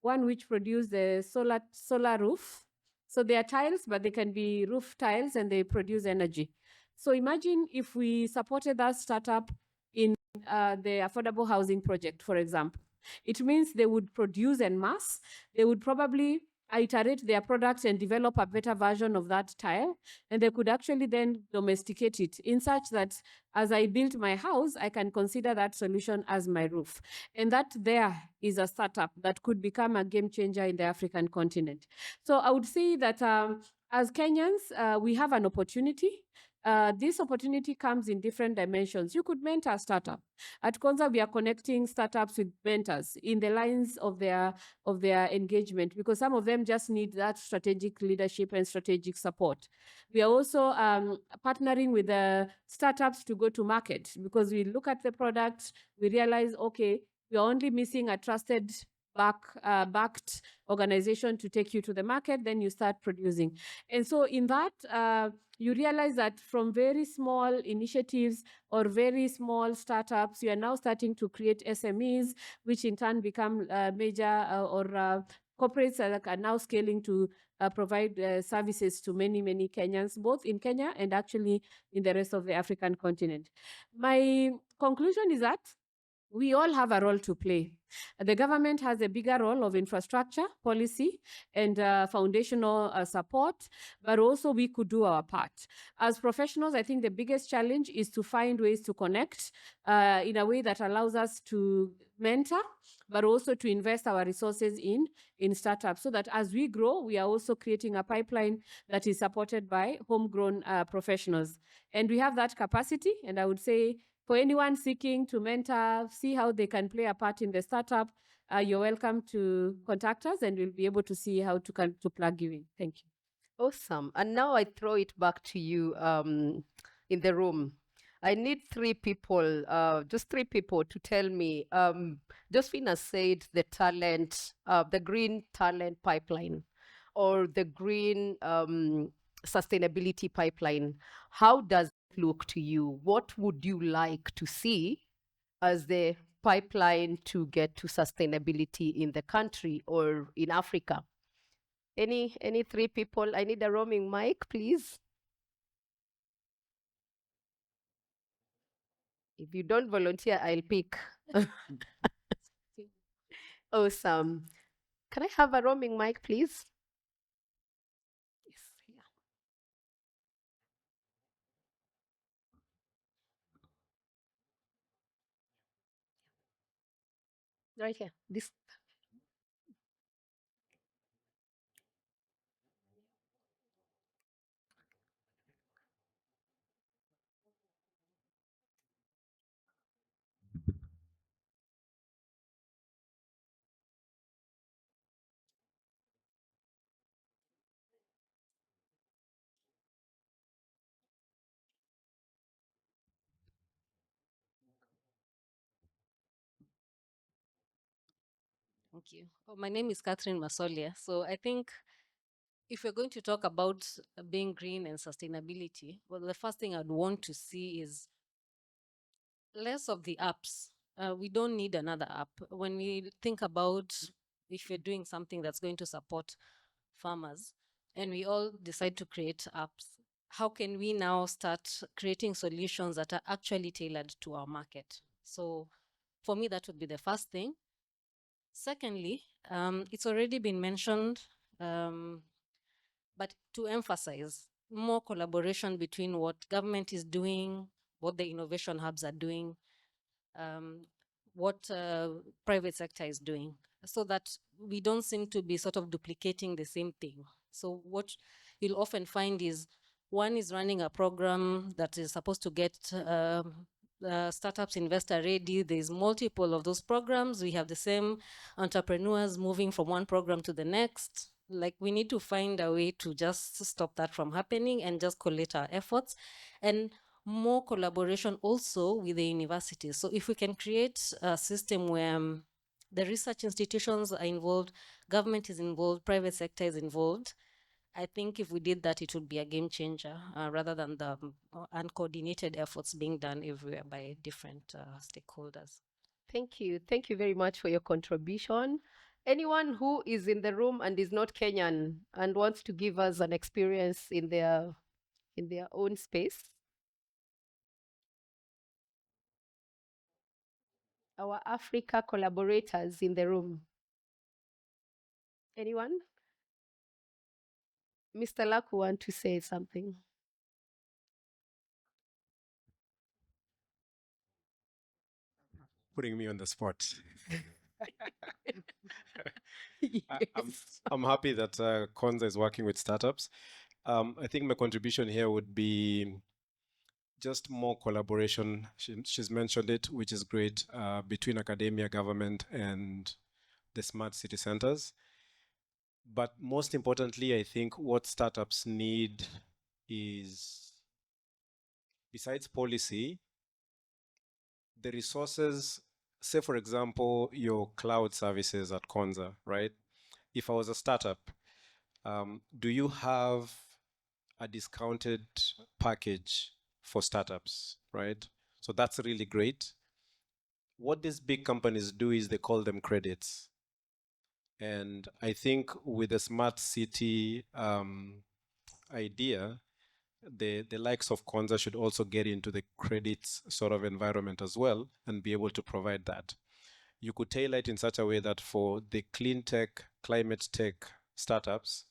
one which produced the solar roof. So they are tiles, but they can be roof tiles and they produce energy. So imagine if we supported that startup in the affordable housing project, for example. It means they would produce en masse. They would probably iterate their products and develop a better version of that tile. And they could actually then domesticate it in such that as I build my house, I can consider that solution as my roof. And that there is a startup that could become a game changer in the African continent. So I would say that as Kenyans, we have an opportunity this opportunity comes in different dimensions. You could mentor a startup. At Konza, we are connecting startups with mentors in the lines of their engagement, because some of them just need that strategic leadership and strategic support. We are also partnering with the startups to go to market, because we look at the product, we realize, okay, we are only missing a trusted backed organization to take you to the market, then you start producing. And so in that, you realize that from very small initiatives or very small startups, you are now starting to create SMEs, which in turn become major or corporates that are now scaling to provide services to many, many Kenyans, both in Kenya and actually in the rest of the African continent. My conclusion is that we all have a role to play. The government has a bigger role of infrastructure, policy, and foundational support, but also we could do our part. As professionals, I think the biggest challenge is to find ways to connect in a way that allows us to mentor, but also to invest our resources in startups, so that as we grow, we are also creating a pipeline that is supported by homegrown professionals. And we have that capacity, and I would say for anyone seeking to mentor, see how they can play a part in the startup, you're welcome to contact us, and we'll be able to see how to plug you in. Thank you. Awesome. And now I throw it back to you in the room. I need just three people to tell me. Josephine said the talent, the green talent pipeline or the green sustainability pipeline. How does it look to you? What would you like to see as the pipeline to get to sustainability in the country or in Africa? Any three people? I need a roaming mic, please. If you don't volunteer, I'll pick. Awesome. Can I have a roaming mic, please? Yes, yeah. Right here. This. Thank you. My name is Catherine Masolia. So I think if we're going to talk about being green and sustainability, well, the first thing I'd want to see is less of the apps. We don't need another app. When we think about if you're doing something that's going to support farmers and we all decide to create apps, how can we now start creating solutions that are actually tailored to our market? So for me, that would be the first thing. Secondly, it's already been mentioned, but to emphasize more collaboration between what government is doing, what the innovation hubs are doing, what private sector is doing, so that we don't seem to be sort of duplicating the same thing. So what you'll often find is one is running a program that is supposed to get startups investor ready. There's multiple of those programs. We have the same entrepreneurs moving from one program to the next. Like, we need to find a way to just stop that from happening and just collate our efforts, and more collaboration also with the universities. So if we can create a system where the research institutions are involved, government is involved, private sector is involved, I think if we did that, it would be a game changer rather than the uncoordinated efforts being done everywhere by different stakeholders. Thank you. Thank you very much for your contribution. Anyone who is in the room and is not Kenyan and wants to give us an experience in their own space? Our Africa collaborators in the room. Anyone? Mr. Laku want to say something? Putting me on the spot. Yes. I'm happy that Konza is working with startups. I think my contribution here would be just more collaboration. She's mentioned it, which is great, between academia, government, and the smart city centers. But most importantly, I think what startups need is, besides policy, the resources. Say, for example, your cloud services at Konza, right? If I was a startup, do you have a discounted package for startups, right? So that's really great. What these big companies do is they call them credits. And I think with the smart city idea, the likes of Konza should also get into the credits sort of environment as well and be able to provide that. You could tailor it in such a way that for the clean tech, climate tech startups,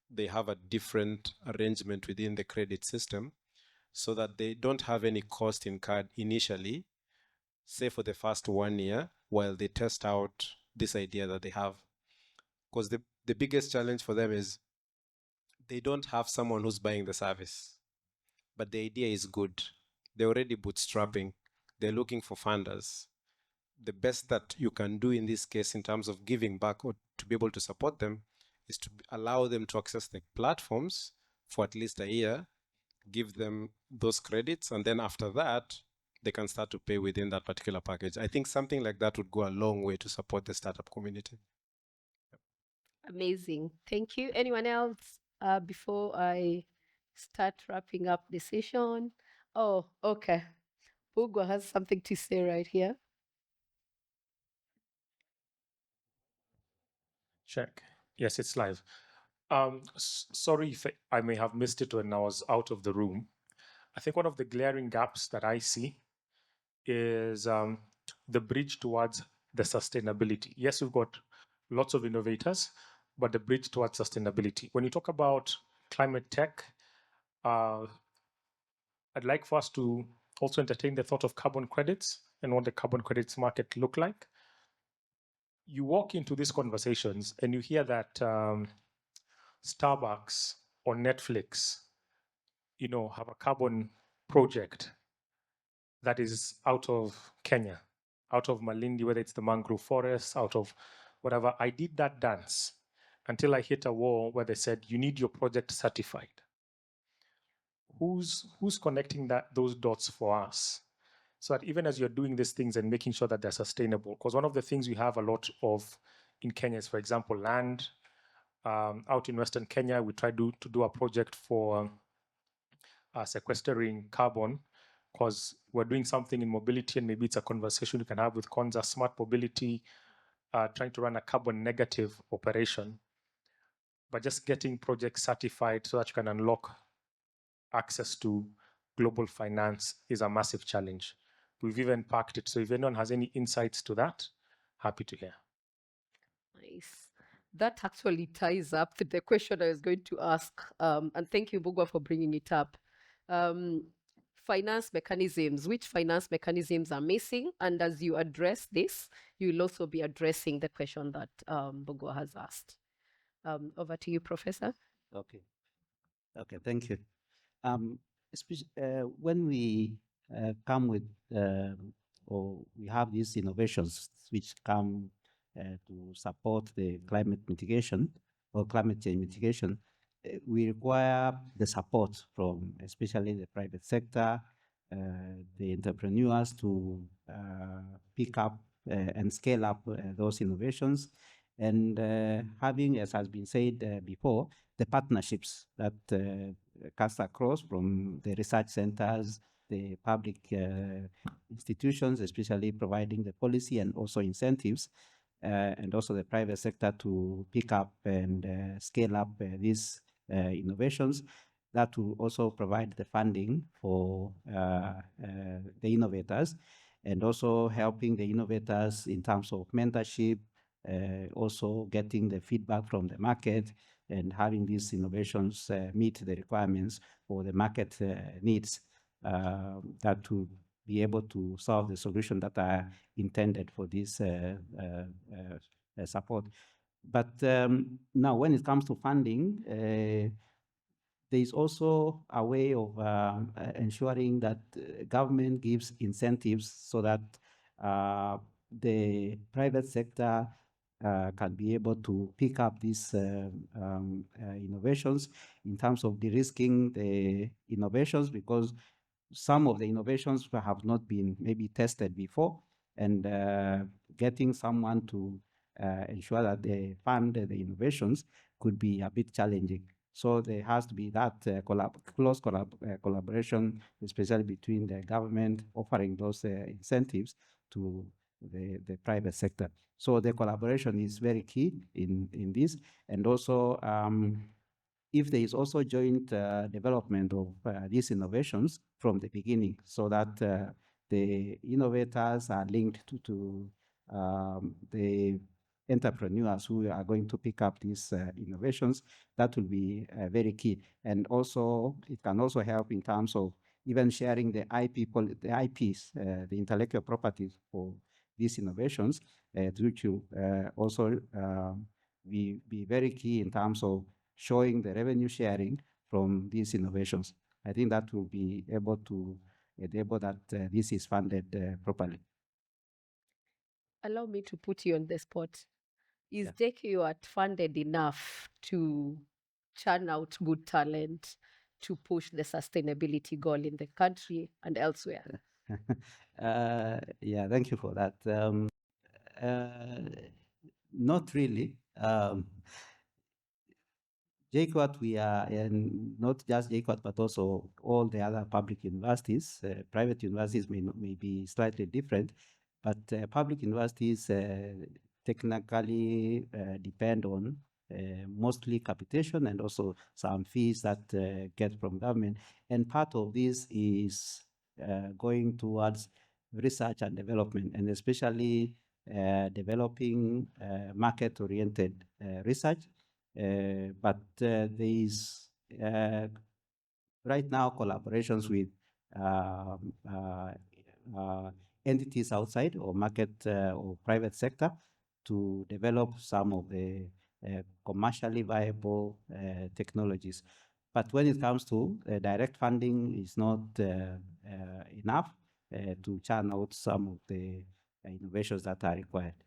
they have a different arrangement within the credit system so that they don't have any cost incurred initially, say for the first 1 year, while they test out this idea that they have. Because the biggest challenge for them is they don't have someone who's buying the service, but the idea is good. They're already bootstrapping. They're looking for funders. The best that you can do in this case in terms of giving back or to be able to support them is to allow them to access the platforms for at least a year, give them those credits, and then after that, they can start to pay within that particular package. I think something like that would go a long way to support the startup community. Amazing. Thank you. Anyone else before I start wrapping up the session? Oh, okay. Hugo has something to say right here. Check. Yes, it's live. Sorry if I may have missed it when I was out of the room. I think one of the glaring gaps that I see is the bridge towards the sustainability. Yes, we've got lots of innovators, but the bridge towards sustainability. When you talk about climate tech, I'd like for us to also entertain the thought of carbon credits and what the carbon credits market look like. You walk into these conversations and you hear that Starbucks or Netflix, have a carbon project that is out of Kenya, out of Malindi, whether it's the mangrove forest, out of whatever. I did that dance until I hit a wall where they said, you need your project certified. Who's connecting those dots for us? So that even as you're doing these things and making sure that they're sustainable, because one of the things we have a lot of in Kenya is, for example, land. Out in Western Kenya, we tried to do a project for sequestering carbon, because we're doing something in mobility, and maybe it's a conversation you can have with Konza Smart Mobility, trying to run a carbon negative operation, but just getting projects certified so that you can unlock access to global finance is a massive challenge. We've even packed it. So if anyone has any insights to that, happy to hear. Nice. That actually ties up with the question I was going to ask. And thank you, Bugwa, for bringing it up. Finance mechanisms. Which finance mechanisms are missing? And as you address this, you will also be addressing the question that Bugwa has asked. Over to you, Professor. Okay. Okay, thank you. When we come with or we have these innovations which come to support the climate mitigation or climate change mitigation, we require the support from especially the private sector, the entrepreneurs to pick up and scale up those innovations, and having, as has been said before, the partnerships that cast across from the research centers, the public institutions, especially providing the policy and also incentives, and also the private sector to pick up and scale up these innovations. That will also provide the funding for the innovators, and also helping the innovators in terms of mentorship, also getting the feedback from the market, and having these innovations meet the requirements for the market needs, that to be able to solve the solution that are intended for this support. But now when it comes to funding, there is also a way of ensuring that government gives incentives so that the private sector can be able to pick up these innovations in terms of de-risking the innovations, because some of the innovations have not been maybe tested before, and getting someone to ensure that they fund the innovations could be a bit challenging. So there has to be that close collaboration, especially between the government offering those incentives to the private sector. So the collaboration is very key in this. And also, if there is also joint development of these innovations from the beginning, so that the innovators are linked to the entrepreneurs who are going to pick up these innovations, that will be very key. And also, it can also help in terms of even sharing the the IPs, the intellectual properties for these innovations, which will also be very key in terms of showing the revenue sharing from these innovations. I think that will be able to enable that this is funded properly. Allow me to put you on the spot. Is Yeah. JKUAT funded enough to churn out good talent to push the sustainability goal in the country and elsewhere? Yeah, thank you for that. Not really. JKUAT, we are, and not just JKUAT, but also all the other public universities. Private universities may be slightly different, but public universities technically depend on mostly capitation and also some fees that get from government. And part of this is going towards research and development, and especially developing market-oriented research. But there is right now collaborations with um, uh, uh, entities outside or market or private sector to develop some of the commercially viable technologies. But when it comes to direct funding, is not enough to churn out some of the innovations that are required.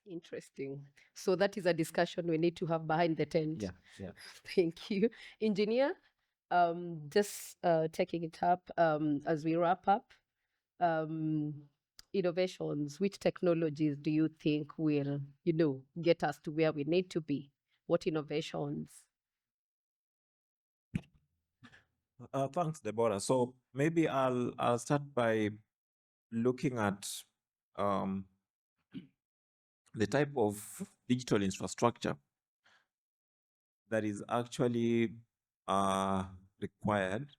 Interesting. So that is a discussion we need to have behind the tent. Yeah, yeah. Thank you. Engineer, just taking it up as we wrap up, innovations, which technologies do you think will, get us to where we need to be? What innovations? Thanks, Deborah. So maybe I'll start by looking at the type of digital infrastructure that is actually required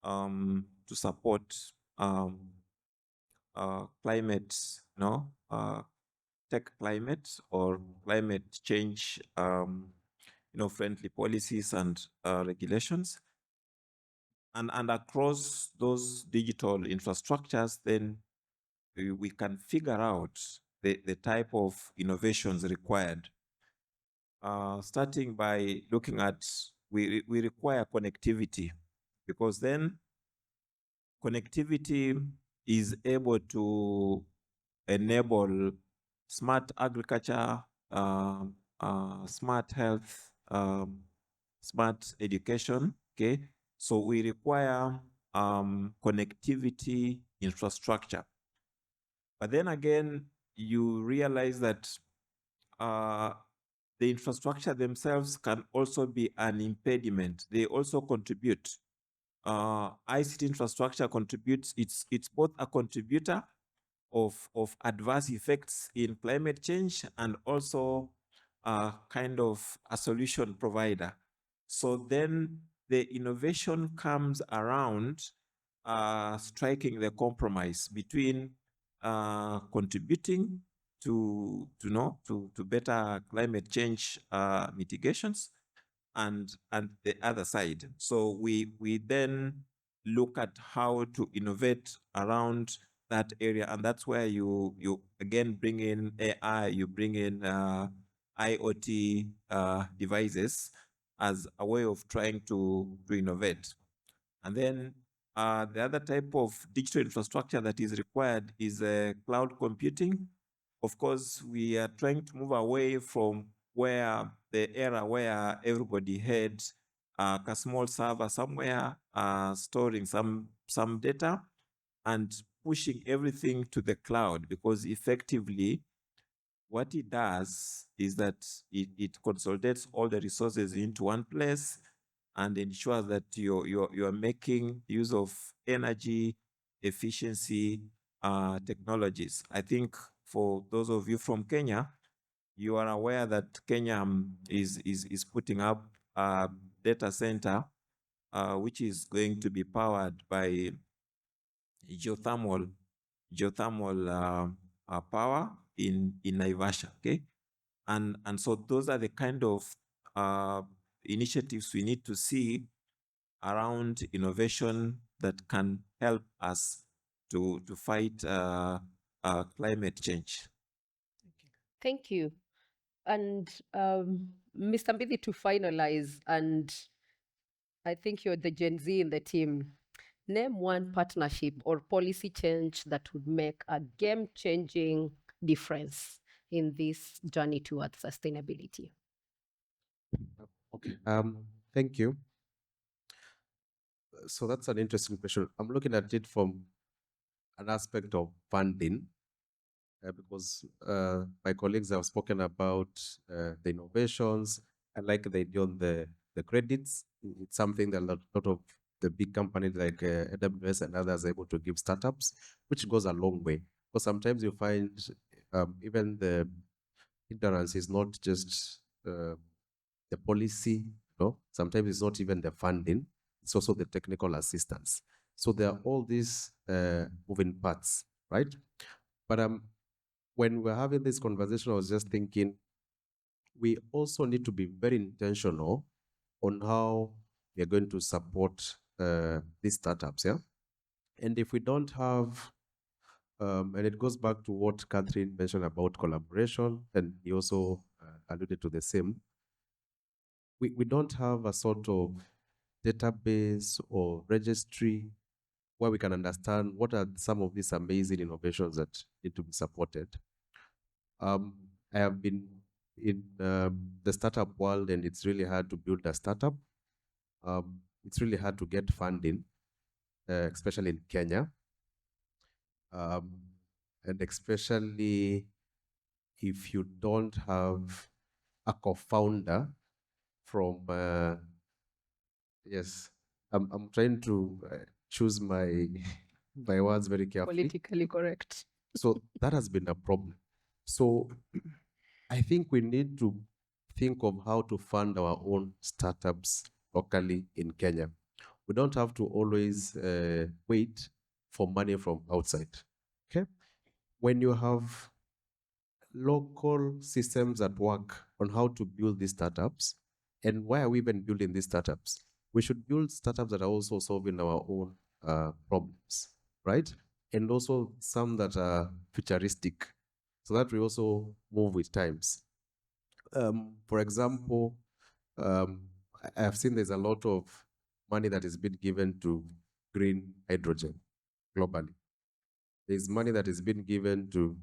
to support climate, tech climate or climate change, friendly policies and regulations. And across those digital infrastructures, then we can figure out the type of innovations required. Starting by looking at, we require connectivity, because then connectivity is able to enable smart agriculture, smart health, smart education. Okay, so we require connectivity infrastructure. But then again, you realize that the infrastructure themselves can also be an impediment. They also contribute. ICT infrastructure contributes. It's both a contributor of adverse effects in climate change and also kind of a solution provider. So then the innovation comes around striking the compromise between contributing to better climate change mitigations and the other side. So we then look at how to innovate around that area, and that's where you again bring in AI, you bring in IoT devices, as a way of trying to innovate. And then the other type of digital infrastructure that is required is cloud computing. Of course, we are trying to move away from where the era where everybody had a small server somewhere storing some data and pushing everything to the cloud, because effectively what it does is that it consolidates all the resources into one place and ensures that you're making use of energy efficiency technologies. I think for those of you from Kenya, you are aware that Kenya is putting up a data center which is going to be powered by geothermal power in Naivasha. Okay, and so those are the kind of initiatives we need to see around innovation that can help us to fight climate change. Thank you. And Mr. Mbidi, to finalize, and I think you're the Gen Z in the team, name one partnership or policy change that would make a game-changing difference in this journey towards sustainability. Okay. Thank you. So that's an interesting question. I'm looking at it from an aspect of funding, because my colleagues have spoken about the innovations. I like the idea on the credits. It's something that a lot of the big companies like AWS and others are able to give startups, which goes a long way. Because sometimes you find even the ignorance is not just the policy, sometimes it's not even the funding, it's also the technical assistance. So there are all these moving parts, right? But when we're having this conversation, I was just thinking, we also need to be very intentional on how we are going to support these startups, yeah? And if we don't have, and it goes back to what Catherine mentioned about collaboration, and he also alluded to the same, we don't have a sort of database or registry where we can understand what are some of these amazing innovations that need to be supported. I have been in the startup world, and it's really hard to build a startup. It's really hard to get funding, especially in Kenya. And especially if you don't have a co-founder from, yes, I'm trying to choose my my words very carefully. Politically correct. So that has been a problem. So I think we need to think of how to fund our own startups locally in Kenya. We don't have to always wait for money from outside. Okay? When you have local systems at work on how to build these startups, and why are we even building these startups? We should build startups that are also solving our own problems, right? And also some that are futuristic, so that we also move with times. For example, I have seen there's a lot of money that is being given to green hydrogen globally. There's money that is being given to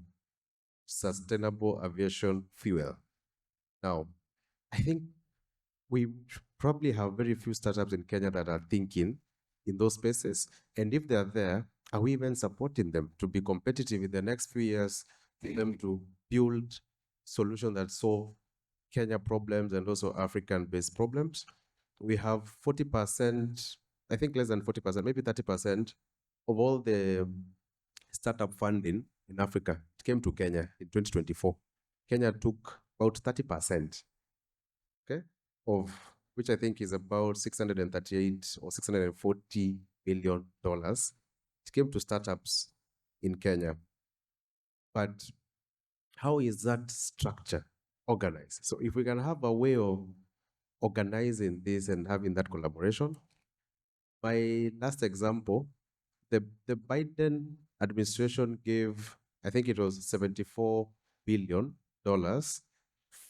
sustainable aviation fuel. Now, I think we probably have very few startups in Kenya that are thinking in those spaces. And if they're there, are we even supporting them to be competitive in the next few years, for them to build solutions that solve Kenya problems and also African-based problems? We have 40%, I think less than 40%, maybe 30% of all the startup funding in Africa, it came to Kenya in 2024. Kenya took about 30%, okay, of which I think is about 638 or 640 billion dollars. It came to startups in Kenya. But how is that structure organized? So if we can have a way of organizing this and having that collaboration, my last example, the Biden administration gave, I think it was $74 billion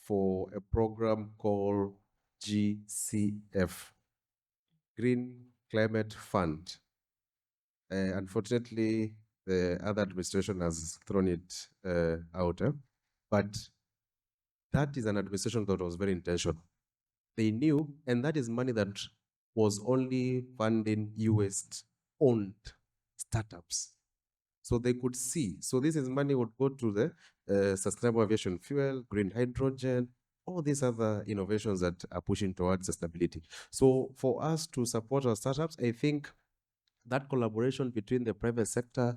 for a program called GCF, Green Climate Fund. Unfortunately, the other administration has thrown it out. But that is an administration that was very intentional. They knew, and that is money that was only funding US-owned startups. So they could see. So this is money would go to the sustainable aviation fuel, green hydrogen, all these other innovations that are pushing towards sustainability. So for us to support our startups, I think that collaboration between the private sector,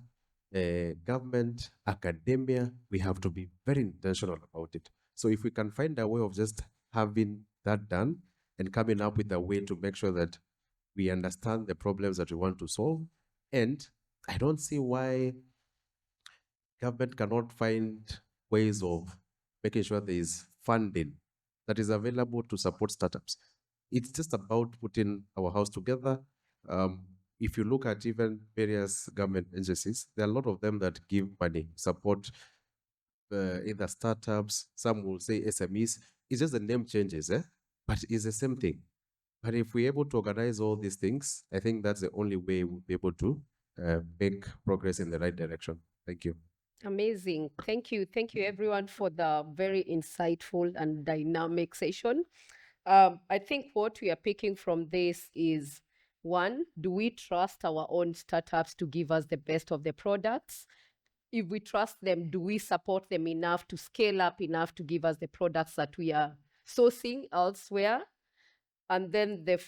government, academia, we have to be very intentional about it. So if we can find a way of just having that done and coming up with a way to make sure that we understand the problems that we want to solve, and I don't see why government cannot find ways of making sure there is funding that is available to support startups. It's just about putting our house together. If you look at even various government agencies, there are a lot of them that give money, support either startups, some will say SMEs. It's just the name changes, but it's the same thing. But if we're able to organize all these things, I think that's the only way we'll be able to make progress in the right direction. Thank you. Amazing. Thank you. Thank you, everyone, for the very insightful and dynamic session. I think what we are picking from this is, one, do we trust our own startups to give us the best of the products? If we trust them, do we support them enough to scale up enough to give us the products that we are sourcing elsewhere? And then the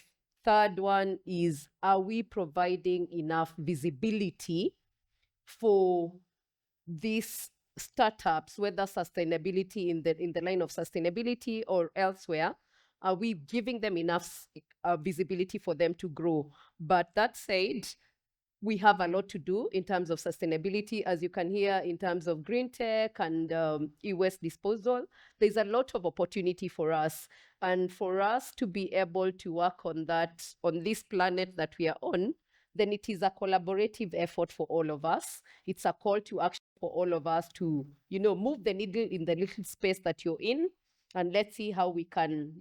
third one is, are we providing enough visibility for these startups, whether sustainability in the line of sustainability or elsewhere? Are we giving them enough visibility for them to grow? But that said, we have a lot to do in terms of sustainability, as you can hear, in terms of green tech and e-waste disposal. There's a lot of opportunity for us. And for us to be able to work on that, on this planet that we are on, then it is a collaborative effort for all of us. It's a call to action for all of us to, move the needle in the little space that you're in. And let's see how we can,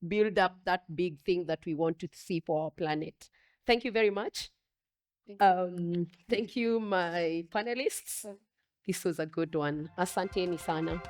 build up that big thing that we want to see for our planet. Thank you very much. Thank you, my panelists. This was a good one. Asanteni sana.